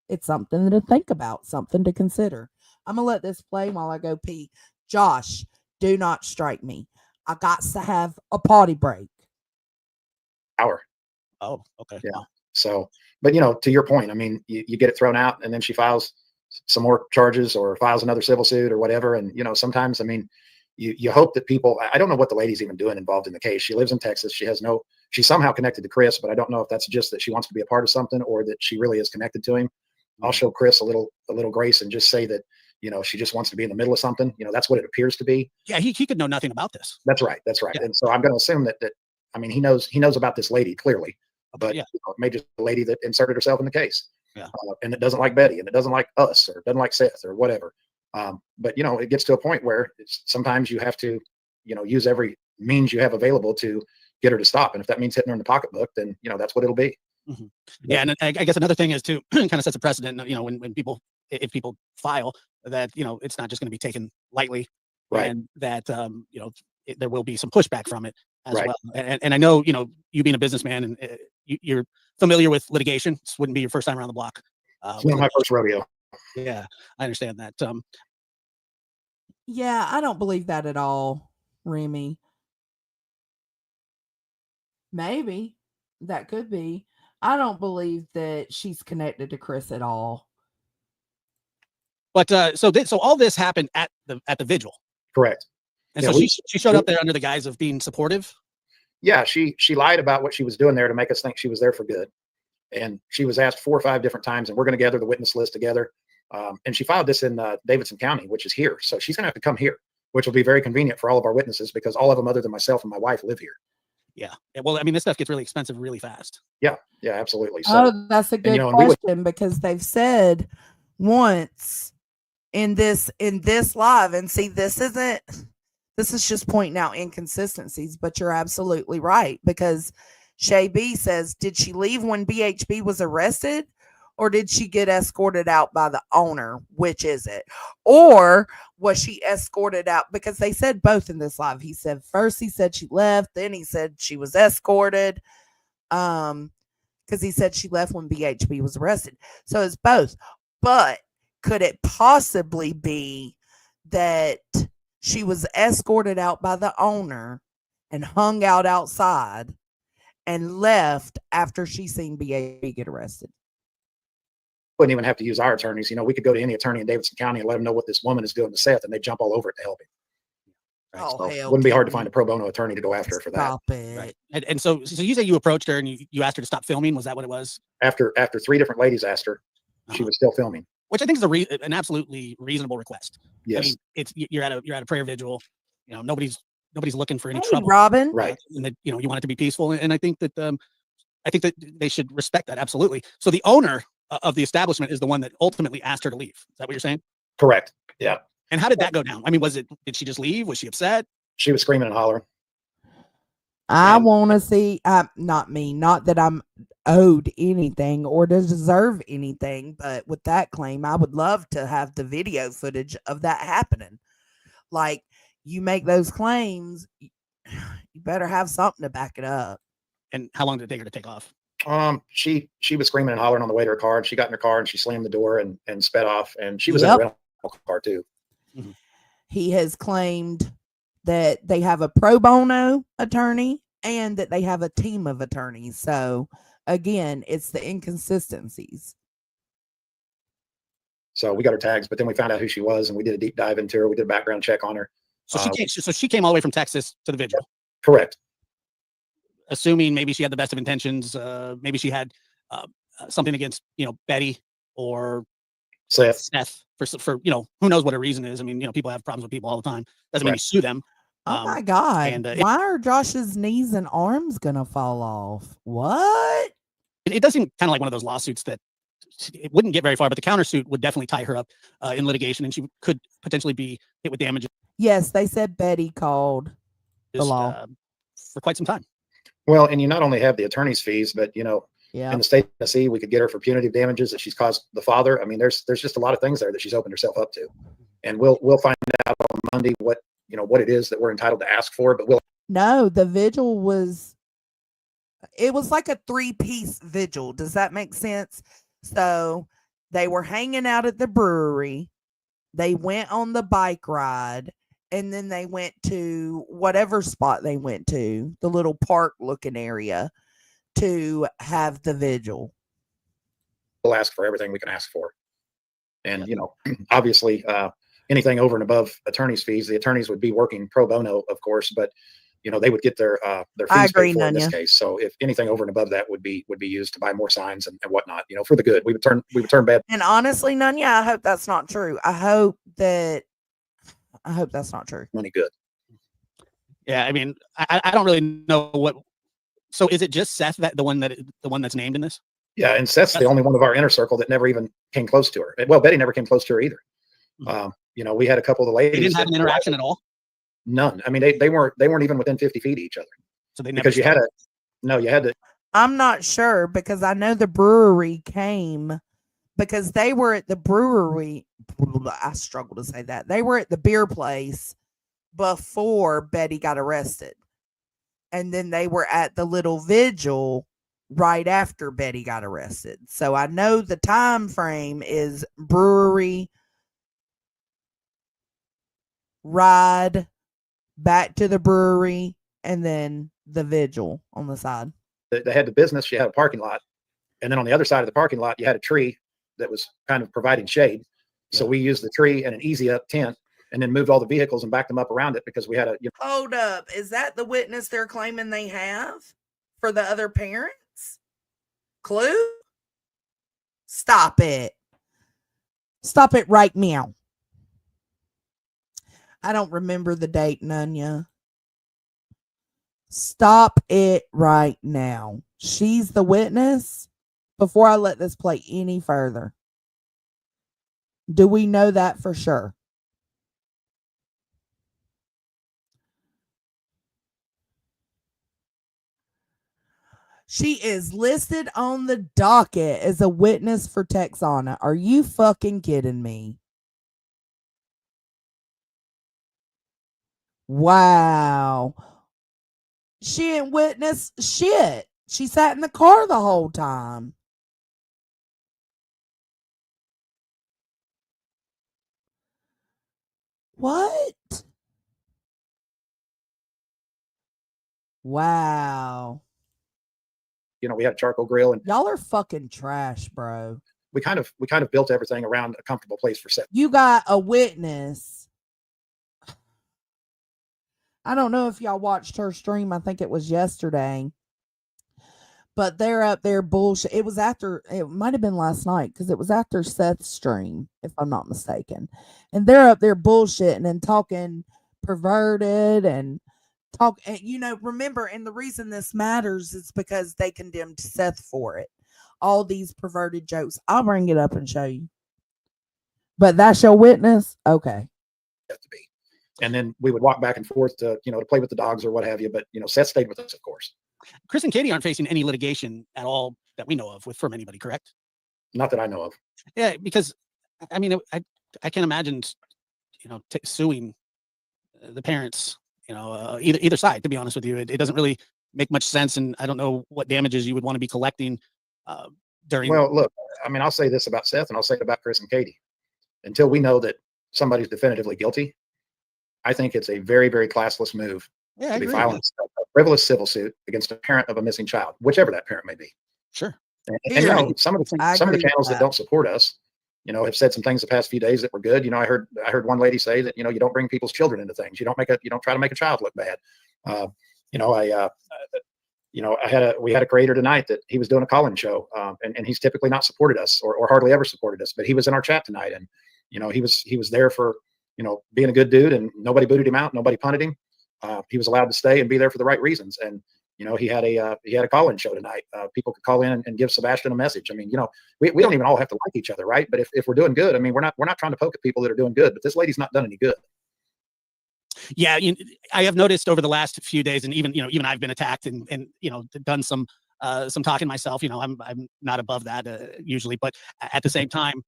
It's something to think about, something to consider. I'm gonna let this play while I go pee. Josh, do not strike me. I got to have a potty break. Hour. Oh, okay. Yeah. Wow. So, but to your point, I mean, you get it thrown out, and then she files some more charges or files another civil suit or whatever. And sometimes, I mean, you hope that people. I don't know what the lady's even doing involved in the case. She lives in Texas. She's somehow connected to Chris, but I don't know if that's just that she wants to be a part of something or that she really is connected to him. I'll show Chris a little grace and just say that she just wants to be in the middle of something. That's what it appears to be. Yeah, he could know nothing about this. That's right. Yeah. And so I'm going to assume that I mean, he knows about this lady clearly, but Yeah. it may just be a lady that inserted herself in the case. Yeah. And it doesn't like Betty, and it doesn't like us, or it doesn't like Seth, or whatever. But it gets to a point where sometimes you have to, use every means you have available to get her to stop. And if that means hitting her in the pocketbook, then that's what it'll be. Mhm. Yeah, and I guess another thing is to kind of sets a precedent. When people, if people file, that it's not just going to be taken lightly, Right. and that there will be some pushback from it as Right. well. And I know you being a businessman and you're familiar with litigation. This wouldn't be your first time around the block. It's with not my first rodeo. Yeah, I understand that. Yeah, I don't believe that at all, Remy. Maybe that could be. I don't believe that she's connected to Chris at all. But so all this happened at the vigil, Correct. and Yeah, so she showed up there under the guise of being supportive. Yeah, she lied about what she was doing there to make us think she was there for good. And she was asked 4 or 5 different times, and we're going to gather the witness list together. And she filed this in Davidson County, which is here. So she's going to have to come here, which will be very convenient for all of our witnesses because all of them other than myself and my wife live here. Yeah. Well, I mean, this stuff gets really expensive really fast. Yeah, absolutely. So, That's a good and we would- question because they've said once in this live, and see, this is just pointing out inconsistencies, but you're absolutely right because Shay B says, did she leave when BHB was arrested? Or did she get escorted out by the owner? Which is it? Or was she escorted out? Because they said both in this live. He said she left, then he said she was escorted. Because he said she left when BHB was arrested. So it's both. But could it possibly be that she was escorted out by the owner and hung out outside and left after she seen BHB get arrested? Wouldn't even have to use our attorneys. We could go to any attorney in Davidson County and let them know what this woman is doing to Seth, and they jump all over it to help him. Right? Oh, So hell, it wouldn't be hard to Kenny. find a pro bono attorney to go after her for that. Stop it. Right. And so you say you approached her and you asked her to stop filming. Was that what it was? After 3 different ladies asked her, she was still filming. Which I think is an absolutely reasonable request. Yes. I mean, you're at a prayer vigil. Nobody's looking for any Hey, trouble. Robin. Right. And that, you want it to be peaceful. And I think that they should respect that. Absolutely. So the owner of the establishment is the one that ultimately asked her to leave. Is that what you're saying? Correct. Yeah. And how did that go down? I mean, did she just leave? Was she upset? She was screaming and hollering. I And- want to see, not me, not that I'm owed anything or to deserve anything, but with that claim, I would love to have the video footage of that happening. Like, you make those claims, you better have something to back it up. And how long did it take her to take off? She was screaming and hollering on the way to her car, and she got in her car and she slammed the door and sped off. And she was in Yep. a rental car too. He has claimed that they have a pro bono attorney and that they have a team of attorneys. So again, it's the inconsistencies. So we got her tags, but then we found out who she was, and we did a deep dive into her. We did a background check on her. So she came all the way from Texas to the vigil, Correct. assuming maybe she had the best of intentions. Maybe she had something against Betty or Seth. Seth for who knows what her reason is. I mean, people have problems with people all the time. Doesn't mean you Right. sue them. Oh my God. and Why are Josh's knees and arms going to fall off? What? it does seem kind of like one of those lawsuits that it wouldn't get very far, but the countersuit would definitely tie her up in litigation, and she could potentially be hit with damages Yes, they said Betty called the law. For quite some time. Well, and you not only have the attorney's fees, but in Yeah. the state of Tennessee, we could get her for punitive damages that she's caused the father. I mean, there's just a lot of things there that she's opened herself up to, and we'll find out on Monday what it is that we're entitled to ask for. But No, the vigil was like a 3-piece vigil. Does that make sense? So they were hanging out at the brewery. They went on the bike ride, and then they went to whatever spot they went to, the little park looking area, to have the vigil. we'll ask for everything we can ask for, and obviously anything over and above attorney's fees, the attorneys would be working pro bono, of course, but they would get their fees agree, paid for in this Nunya. case. So if anything over and above that would be used to buy more signs and whatnot, for the good. We would turn bad. And honestly, Nunya, I hope that's not true. I hope that's not true. Money good. Yeah, I mean, I don't really know what. So is it just Seth the one that's named in this? Yeah, and Seth's the only one of our inner circle that never even came close to her. Well, Betty never came close to her either. We had a couple of the ladies. They didn't have an interaction at all. None. I mean, they weren't even within 50 feet of each other. So they never. Because you had to. I'm not sure, because I know the brewery came because they were at the brewery. I struggle to say that. They were at the beer place before Betty got arrested. And then they were at the little vigil right after Betty got arrested. So I know the time frame is brewery, ride, back to the brewery, and then the vigil on the side. They had the business. You had a parking lot, and then on the other side of the parking lot, you had a tree that was kind of providing shade. So we used the tree and an easy up tent, and then moved all the vehicles and backed them up around it because we had a. Hold up. Is that the witness they're claiming they have for the other parents? Clue? Stop it. Stop it right now. I don't remember the date, Nunya. Stop it right now. She's the witness before I let this play any further. Do we know that for sure? She is listed on the docket as a witness for Texana. Are you fucking kidding me? Wow. She didn't witness shit. She sat in the car the whole time. What? Wow. We had a charcoal grill, and Y'all are fucking trash, bro. we kind of built everything around a comfortable place for Seth. You got a witness. I don't know if y'all watched her stream. I think it was yesterday. But they're up there bullshit. It might have been last night because it was after Seth's stream, if I'm not mistaken. And they're up there bullshitting and talking perverted and remember, and the reason this matters is because they condemned Seth for it. All these perverted jokes. I'll bring it up and show you. But that's your witness? Okay. Have to be. And then we would walk back and forth to play with the dogs or what have you. But Seth stayed with us, of course. Chris and Katie aren't facing any litigation at all that we know of from anybody, correct? Not that I know of. Yeah, because I mean, I can't imagine, suing the parents, either side. To be honest with you, it doesn't really make much sense, and I don't know what damages you would want to be collecting during. Well, look, I mean, I'll say this about Seth, and I'll say it about Chris and Katie. Until we know that somebody's definitively guilty, I think it's a very, very classless move to be filing a frivolous civil suit against a parent of a missing child, whichever that parent may be. Sure. And some of the channels that don't support us, have said some things the past few days that were good. I heard one lady say that, you don't bring people's children into things. You don't try to make a child look bad. We had a creator tonight that he was doing a call-in show, and he's typically not supported us or hardly ever supported us, but he was in our chat tonight, and he was there for being a good dude, and nobody booted him out, nobody punted him. He was allowed to stay and be there for the right reasons. And he had a call-in show tonight. People could call in and give Sebastian a message. I mean, we don't even all have to like each other, right? But if we're doing good, I mean, we're not trying to poke at people that are doing good. But this lady's not done any good. Yeah, I have noticed over the last few days, and even I've been attacked and done some talking myself. I'm not above that usually, but at the same time,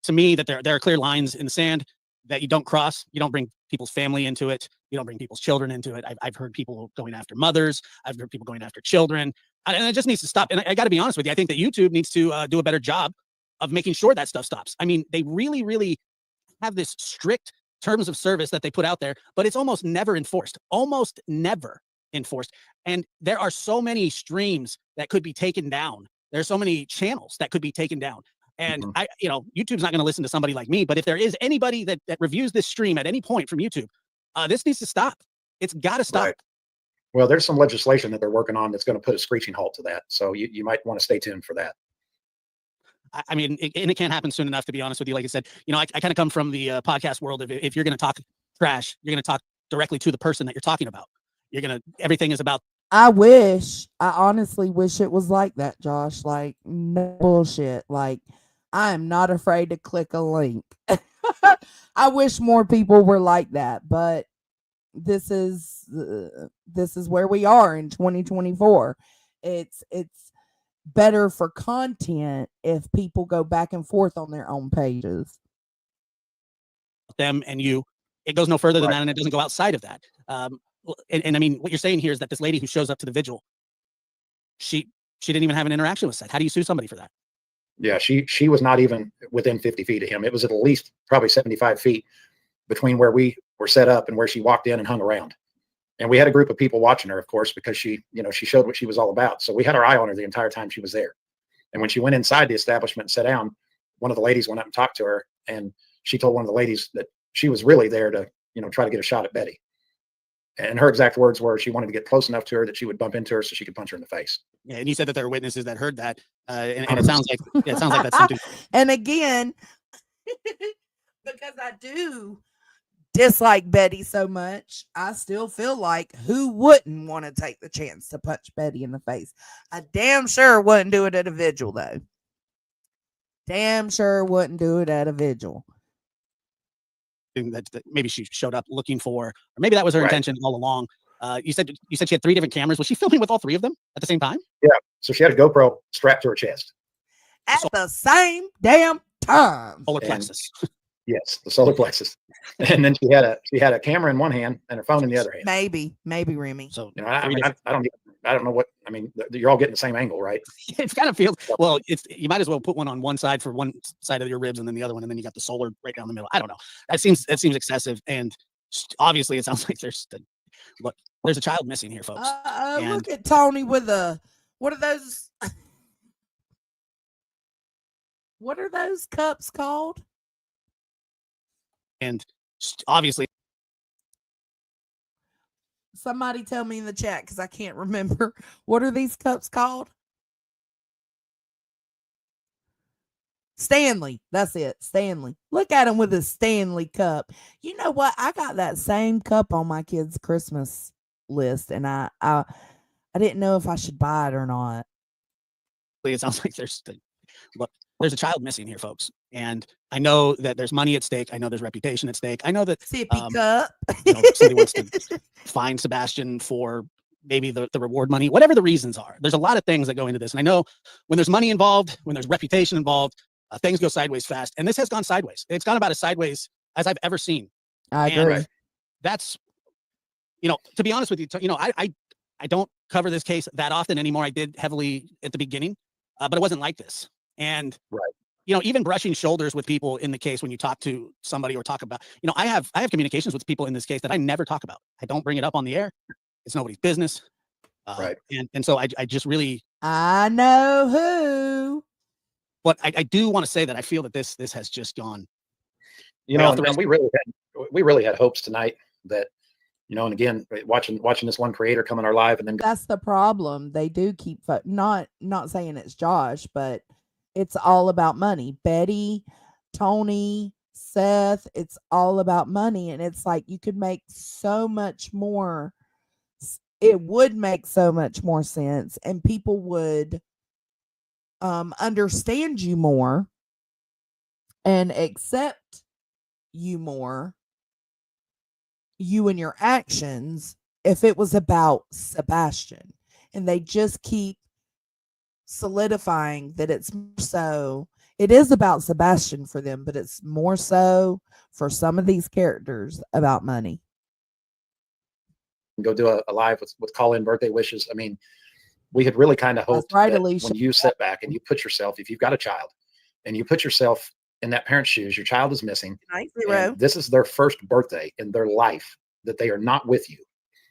to me, that there are clear lines in the sand that you don't cross. You don't bring people's family into it. You don't bring people's children into it. I've heard people going after mothers. I've heard people going after children, and it just needs to stop. And I got to be honest with you, I think that YouTube needs to do a better job of making sure that stuff stops. I mean, they really, really have this strict terms of service that they put out there, but it's almost never enforced. Almost never enforced. And there are so many streams that could be taken down. There's so many channels that could be taken down. And YouTube's not going to listen to somebody like me, but if there is anybody that reviews this stream at any point from YouTube, this needs to stop. It's got to stop. Right. Well, there's some legislation that they're working on that's going to put a screeching halt to that. So you might want to stay tuned for that. I mean, it can't happen soon enough, to be honest with you. Like I said, I kind of come from the podcast world. If you're going to talk trash, you're going to talk directly to the person that you're talking about. Everything is about. I honestly wish it was like that, Josh. Like, no bullshit. Like, I am not afraid to click a link. I wish more people were like that, but this is where we are in 2024. It's better for content if people go back and forth on their own pages. Them and you, it goes no further than that, and it doesn't go outside of that. And I mean, what you're saying here is that this lady who shows up to the vigil, she didn't even have an interaction with Seth. How do you sue somebody for that? Yeah, she was not even within 50 feet of him. It was at least probably 75 feet between where we were set up and where she walked in and hung around. And we had a group of people watching her, of course, because she showed what she was all about. So we had our eye on her the entire time she was there. And when she went inside the establishment and sat down, one of the ladies went up and talked to her, and she told one of the ladies that she was really there to, try to get a shot at Betty. And her exact words were she wanted to get close enough to her that she would bump into her so she could punch her in the face. Yeah, and you said that there were witnesses that heard that, and it sounds like that's something. And again, because I do dislike Betty so much, I still feel like who wouldn't want to take the chance to punch Betty in the face? I damn sure wouldn't do it at a vigil, though. Damn sure wouldn't do it at a vigil. That maybe she showed up looking for, or maybe that was her intention all along. You said she had 3 different cameras. Was she filming with all 3 of them at the same time? Yeah. So she had a GoPro strapped to her chest at the same damn time. Solar plexus. Yes, the solar plexus. And then she had a camera in one hand and her phone in the other hand. Maybe Remy. So I don't know what I mean. You're all getting the same angle, right? It kind of feels well. You might as well put one on one side for one side of your ribs, and then the other one, and then you got the solar right down the middle. I don't know. That seems excessive, and obviously it sounds like there's a child missing here, folks. Look at Tony with what are those? What are those cups called? And obviously, somebody tell me in the chat because I can't remember. What are these cups called? Stanley. That's it. Stanley. Look at him with a Stanley cup. You know what? I got that same cup on my kids' Christmas list, and I didn't know if I should buy it or not. It sounds like there's a child missing here, folks. And I know that there's money at stake. I know there's reputation at stake. I know that sippy cup. Somebody wants to find Sebastian for maybe the reward money, whatever the reasons are. There's a lot of things that go into this. And I know when there's money involved, when there's reputation involved, things go sideways fast. And this has gone sideways. It's gone about as sideways as I've ever seen. I agree. And that's, to be honest with you, I don't cover this case that often anymore. I did heavily at the beginning, but it wasn't like this. And even brushing shoulders with people in the case when you talk to somebody or talk about, I have communications with people in this case that I never talk about. I don't bring it up on the air. It's nobody's business. And so I just really, I know who. But I do want to say that I feel that this has just gone. And we really had hopes tonight that, and again, watching this one creator come in our live, and then that's the problem. They do keep not saying it's Josh, but it's all about money. Betty, Tony, Seth, it's all about money. And it's like you could make so much more. It would make so much more sense, and people would understand you more and accept you more, you and your actions, if it was about Sebastian. And they just keep solidifying that it's more so, it is about Sebastian for them, but it's more so for some of these characters about money. Go do a live with call-in birthday wishes. I mean, we had really kind of That's hoped right, that Alicia. when you sit back and you put yourself, if you've got a child and you put yourself in that parent's shoes, your child is missing. Night, Zero. And this is their first birthday in their life that they are not with you.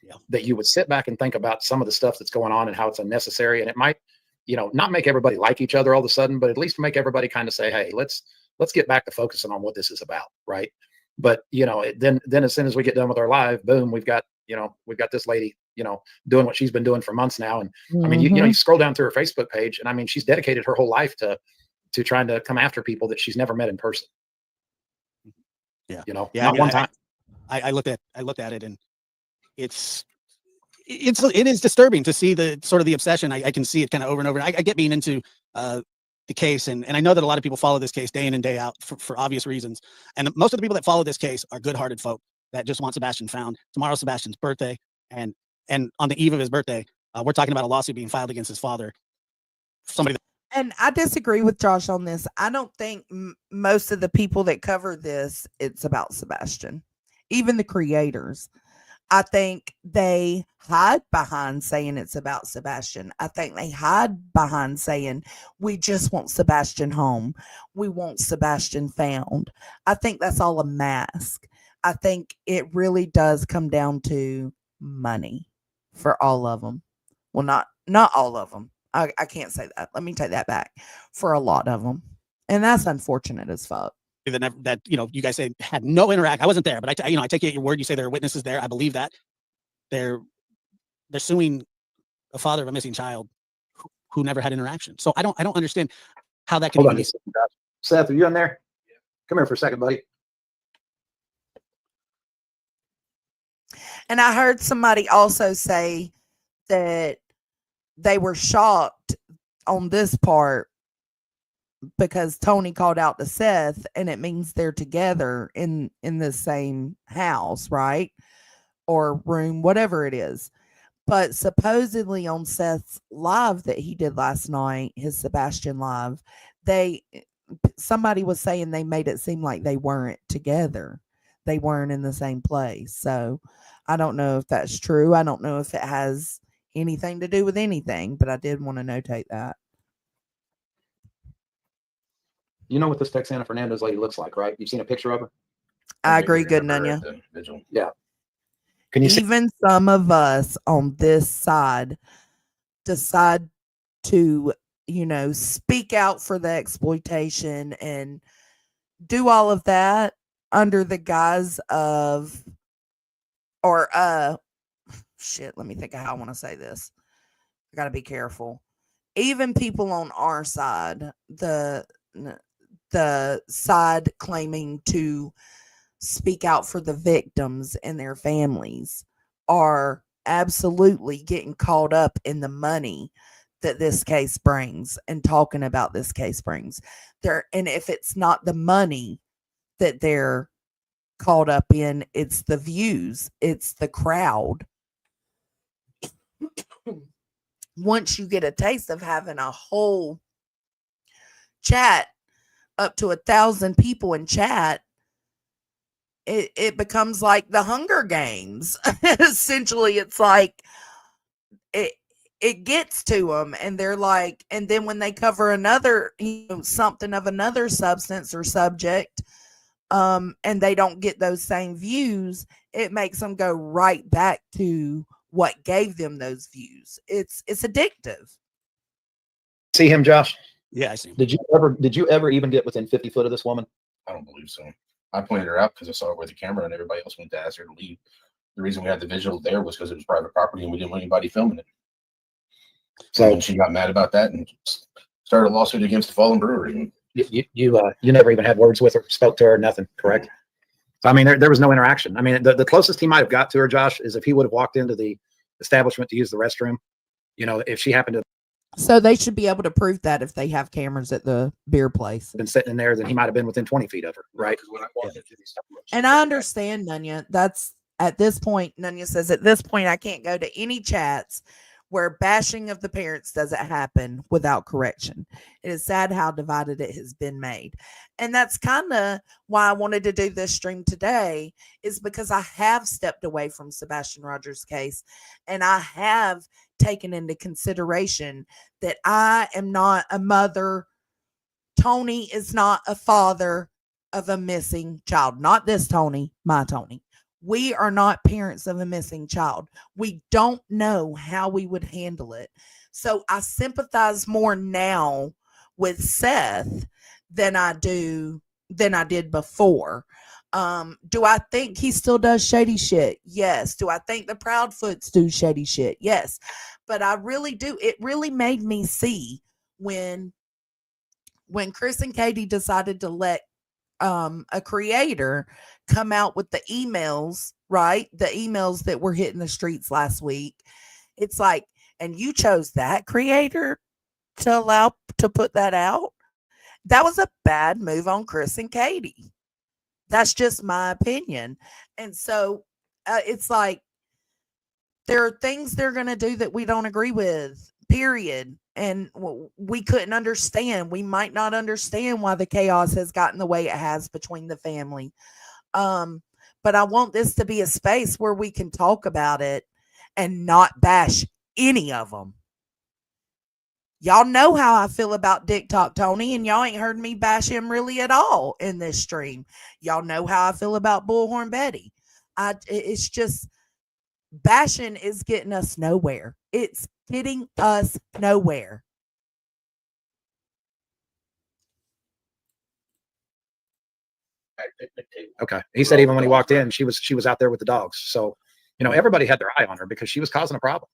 Yeah. That you would sit back and think about some of the stuff that's going on and how it's unnecessary. And it might, you know, not make everybody like each other all of a sudden, but at least make everybody kind of say, hey, let's get back to focusing on what this is about. Right. But, you know, then as soon as we get done with our live, boom, we've got this lady, you know, doing what she's been doing for months now. And I mean, you scroll down through her Facebook page, and I mean, she's dedicated her whole life to trying to come after people that she's never met in person. Yeah. You know, Yeah, not one time. I looked at it, and it is disturbing to see the sort of the obsession. I can see it kind of over and over. I get being into the case, and I know that a lot of people follow this case day in and day out for obvious reasons. And most of the people that follow this case are good-hearted folk that just want Sebastian found. Tomorrow's Sebastian's birthday, and on the eve of his birthday, we're talking about a lawsuit being filed against his father. Somebody. And I disagree with Josh on this. I don't think most of the people that cover this, it's about Sebastian. Even the creators. I think they hide behind saying it's about Sebastian. I think they hide behind saying, we just want Sebastian home. We want Sebastian found. I think that's all a mask. I think it really does come down to money for all of them. Well, not all of them. I can't say that. Let me take that back. For a lot of them. And that's unfortunate as fuck. That you know, you guys say had no interact. I wasn't there, but I take it at your word. You say there are witnesses there. I believe that they're suing a father of a missing child who never had interaction. So I don't understand how that can Hold even on, Seth, are you in there? Come here for a second, buddy. And I heard somebody also say that they were shocked on this part because Tony called out to Seth, and it means they're together in the same house, right? Or room, whatever it is. But supposedly on Seth's live that he did last night, his Sebastian live, somebody was saying they made it seem like they weren't together. They weren't in the same place. So I don't know if that's true. I don't know if it has anything to do with anything, but I did want to notate that. You know what this Texana Fernandez lady looks like, right? You've seen a picture of her? I agree, good Nunya. Yeah. Can you see? Even some of us on this side decide to, speak out for the exploitation and do all of that under the guise of, shit, let me think of how I want to say this. I got to be careful. Even people on our side, the side claiming to speak out for the victims and their families, are absolutely getting caught up in the money that this case brings and talking about this case brings. And if it's not the money that they're caught up in, it's the views, it's the crowd. Once you get a taste of having a whole chat, up to 1,000 people in chat, it becomes like the Hunger Games. Essentially, it's like it gets to them, and they're like, and then when they cover another, something of another substance or subject, and they don't get those same views, it makes them go right back to what gave them those views. It's addictive. See him, Josh? Yeah, I see. Did you ever even get within 50 foot of this woman? I don't believe so. I pointed her out because I saw her with the camera, and everybody else went to ask her to leave. The reason we had the visual there was because it was private property and we didn't want anybody filming it. So she got mad about that and started a lawsuit against the Fallen Brewery. And You never even had words with her, spoke to her, nothing, correct? So, I mean, there was no interaction. I mean, the closest he might have got to her, Josh, is if he would have walked into the establishment to use the restroom. If she happened to So they should be able to prove that if they have cameras at the beer place. have been sitting in there, then he might have been within 20 feet of her, right? When I walked into the establishment, And I understand, Nunya. That's at this point, Nunya says, at this point, I can't go to any chats where bashing of the parents doesn't happen without correction. It is sad how divided it has been made. And that's kind of why I wanted to do this stream today, is because I have stepped away from Sebastian Rogers' case and I have taken into consideration that I am not a mother. Tony is not a father of a missing child. Not this Tony, my Tony. We are not parents of a missing child. We don't know how we would handle it. So I sympathize more now with Seth than I did before. Do I think he still does shady shit? Yes. Do I think the Proudfoots do shady shit? Yes. But I really do. It really made me see when Chris and Katie decided to let a creator come out with the emails, right? The emails that were hitting the streets last week. It's like, and you chose that creator to allow to put that out. That was a bad move on Chris and Katie. That's just my opinion. And so it's like, there are things they're going to do that we don't agree with, period. And we couldn't understand. We might not understand why the chaos has gotten the way it has between the family. But I want this to be a space where we can talk about it and not bash any of them. Y'all know how I feel about Dick Talk Tony, and y'all ain't heard me bash him really at all in this stream. Y'all know how I feel about Bullhorn Betty. It's just, bashing is getting us nowhere. It's getting us nowhere. Okay. He said even when he walked in, she was out there with the dogs. So, everybody had their eye on her because she was causing a problem.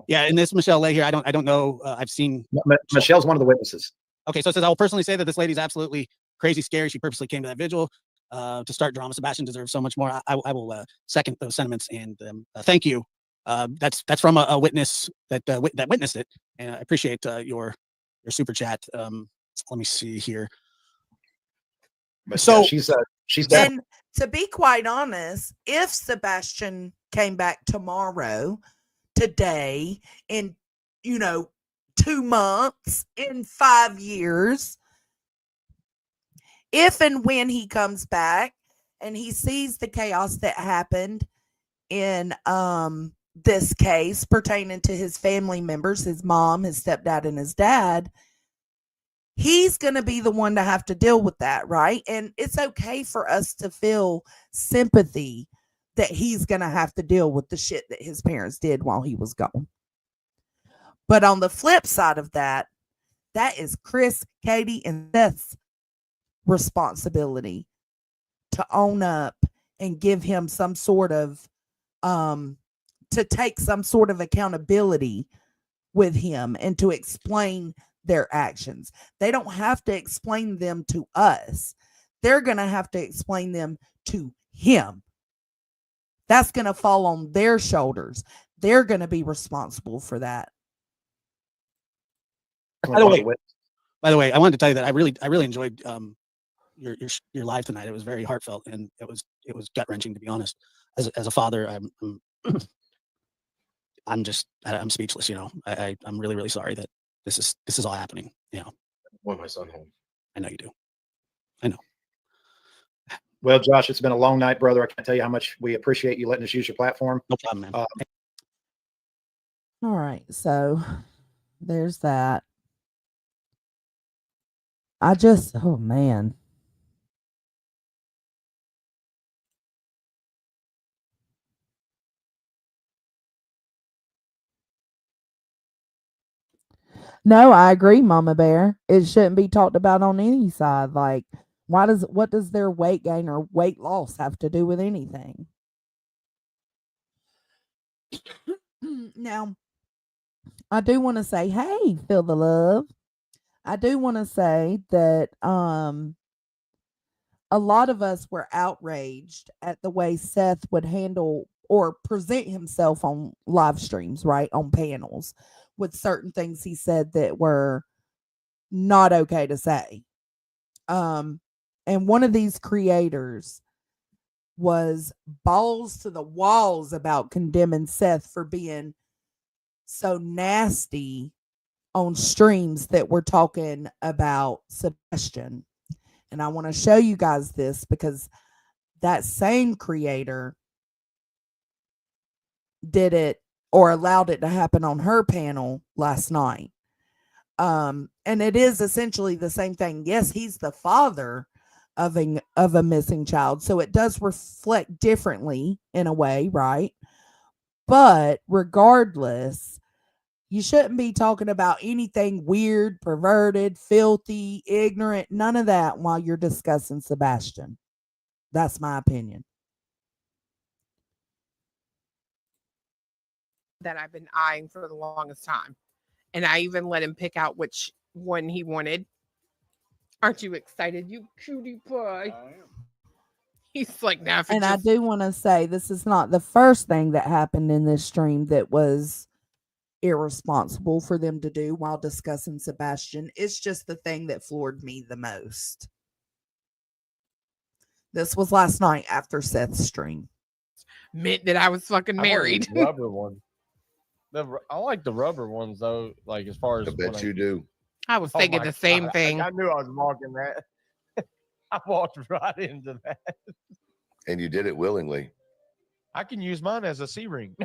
Yeah, and this Michelle Lay here, I don't know. I've seen Michelle's one of the witnesses. Okay, so it says, I will personally say that this lady's absolutely crazy scary. She purposely came to that vigil to start drama. Sebastian deserves so much more. I will second those sentiments, and thank you. That's from a witness that witnessed it, and I appreciate your super chat. Let me see here. But so yeah, she's dead. And to be quite honest, if Sebastian came back tomorrow, today, in 2 months, in 5 years, if and when he comes back and he sees the chaos that happened in this case pertaining to his family members, his mom, his stepdad, and his dad, he's going to be the one to have to deal with that, right? And it's okay for us to feel sympathy that he's going to have to deal with the shit that his parents did while he was gone. But on the flip side of that, that is Chris, Katie, and Seth's responsibility to own up and give him some sort of, to take some sort of accountability with him and to explain their actions. They don't have to explain them to us. They're going to have to explain them to him. That's going to fall on their shoulders. They're going to be responsible for that. By the way, I wanted to tell you that I really enjoyed your live tonight. It was very heartfelt, and it was gut wrenching, to be honest. As a father, I'm speechless. I'm really, really sorry that this is all happening. I want my son home. I know you do. I know. Well, Josh, it's been a long night, brother. I can't tell you how much we appreciate you letting us use your platform. No problem, man. All right, so there's that. Oh man. No, I agree, Mama Bear. It shouldn't be talked about on any side. Like, what does their weight gain or weight loss have to do with anything? Now, I do want to say, hey, feel the love. I do want to say that a lot of us were outraged at the way Seth would handle or present himself on live streams, right? On panels with certain things he said that were not okay to say. And one of these creators was balls to the walls about condemning Seth for being so nasty on streams that were talking about Sebastian. And I want to show you guys this because that same creator did it or allowed it to happen on her panel last night. And it is essentially the same thing. Yes, he's the father of a missing child, so it does reflect differently in a way, right? But regardless, you shouldn't be talking about anything weird, perverted, filthy, ignorant, none of that while you're discussing Sebastian. That's my opinion. That I've been eyeing for the longest time. And I even let him pick out which one he wanted. Aren't you excited, you cutie pie? He's like, now if it And I just do want to say this is not the first thing that happened in this stream that was irresponsible for them to do while discussing Sebastian. It's just the thing that floored me the most. This was last night after Seth's stream. meant that I was fucking I want married. the rubber one. I like the rubber ones though. Like as far as I bet you do. I was Oh thinking my the same God, thing. I knew I was walking that. I walked right into that. And you did it willingly. I can use mine as a C ring.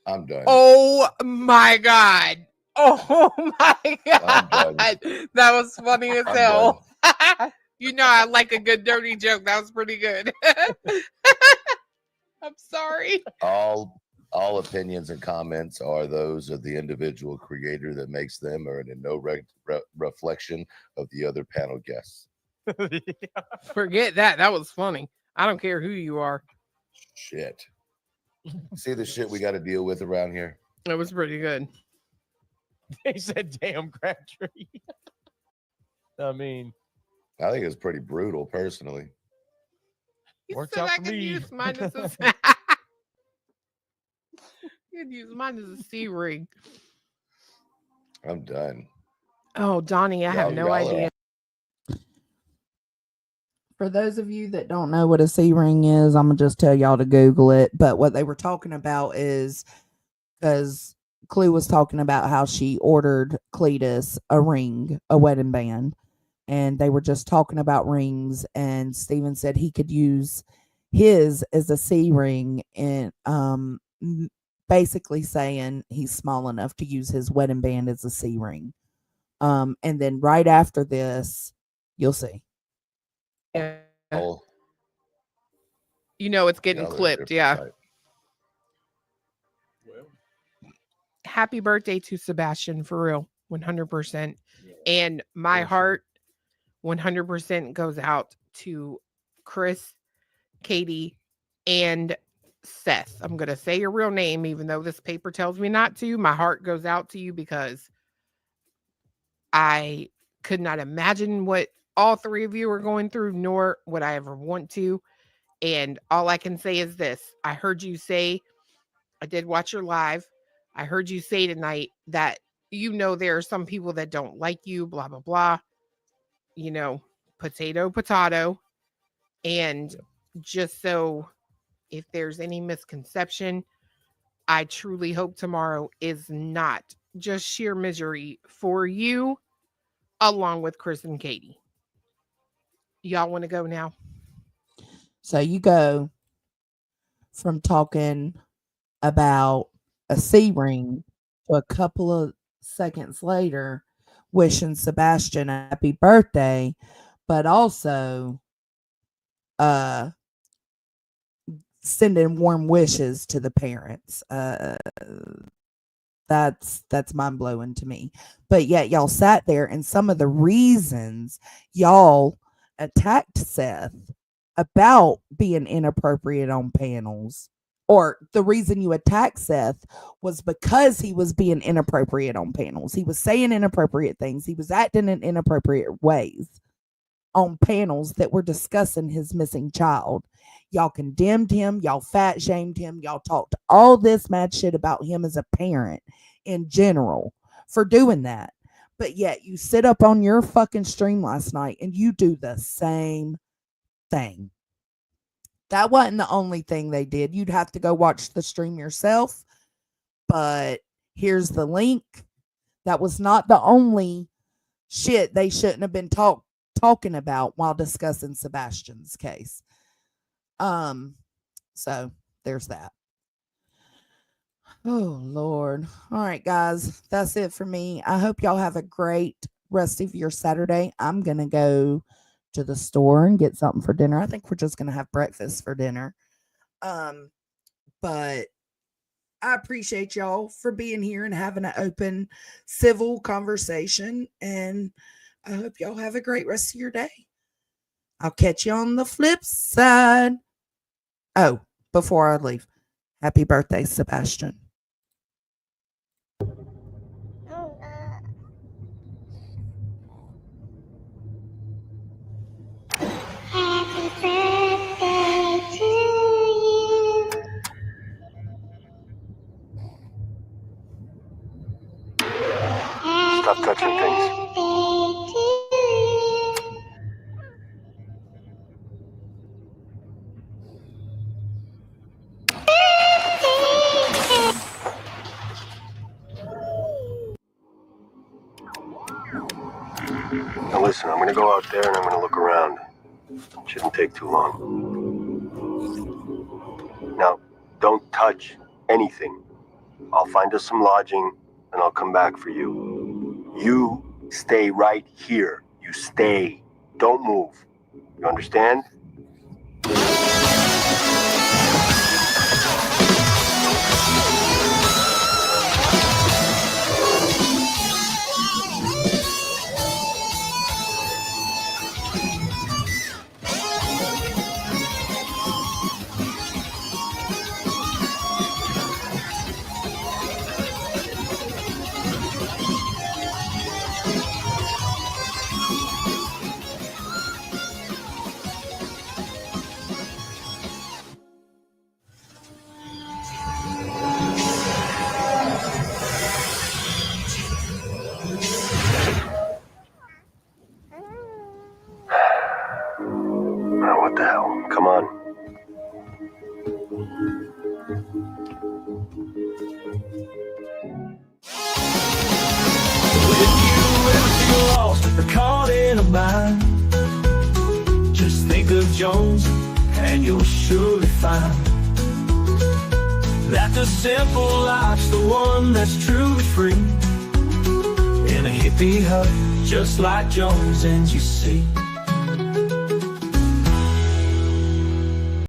I'm done. Oh my God. Oh my I'm done. God. That was funny as I'm hell. You know, I like a good dirty joke. That was pretty good. I'm sorry. All opinions and comments are those of the individual creator that makes them, or in no reflection of the other panel guests. Forget that. That was funny. I don't care who you are. Shit. See the shit we got to deal with around here? It was pretty good. They said, damn Crabtree. I mean, I think it's pretty brutal, personally. He Works said out I for could me. use mine as a you could use mine as a C ring. I'm done. Oh, Donnie, I have Y'all- no y'all are- idea. For those of you that don't know what a C ring is, I'm gonna just tell y'all to Google it. But what they were talking about is because Clue was talking about how she ordered Cletus a ring, a wedding band, and they were just talking about rings. And Steven said he could use his as a C ring, and basically saying he's small enough to use his wedding band as a C ring. And then right after this, you'll see. Yeah. Oh, You know it's getting y'all are a clipped. different Yeah. type. Happy birthday to Sebastian, for real. 100%. And my heart 100% goes out to Chris, Katie, and Seth. I'm going to say your real name, even though this paper tells me not to. My heart goes out to you because I could not imagine what all three of you are going through, nor would I ever want to. And all I can say is this. I heard you say, I did watch your live. I heard you say tonight that, you know, there are some people that don't like you, blah, blah, blah. You know, potato, potato. And just so if there's any misconception, I truly hope tomorrow is not just sheer misery for you, along with Chris and Katie. Y'all want to go now? So you go from talking about a C ring to a couple of seconds later wishing Sebastian a happy birthday, but also sending warm wishes to the parents. That's mind blowing to me. But yet y'all sat there, and some of the reasons y'all attacked Seth about being inappropriate on panels or the reason you attacked Seth was because he was being inappropriate on panels. He was saying inappropriate things. He was acting in inappropriate ways on panels that were discussing his missing child. Y'all condemned him. Y'all fat shamed him. Y'all talked all this mad shit about him as a parent in general for doing that. But yet you sit up on your fucking stream last night and you do the same thing. That wasn't the only thing they did. You'd have to go watch the stream yourself. But here's the link. That was not the only shit they shouldn't have been talking about while discussing Sebastian's case. So there's that. Oh, Lord. All right, guys. That's it for me. I hope y'all have a great rest of your Saturday. I'm going to go to the store and get something for dinner. I think we're just going to have breakfast for dinner. But I appreciate y'all for being here and having an open, civil conversation. And I hope y'all have a great rest of your day. I'll catch you on the flip side. Oh, before I leave, happy birthday, Sebastian. Happy birthday to you. Stop touching things. Now listen, I'm gonna go out there and I'm gonna look around. Shouldn't take too long. Now, don't touch anything. I'll find us some lodging and I'll come back for you. You stay right here. You stay. Don't move. You understand? What the hell? Come on. If you ever feel lost or caught in a bind, just think of Jones and you'll surely find that the simple life's the one that's truly free. In a hippie hut, just like Jones, and you see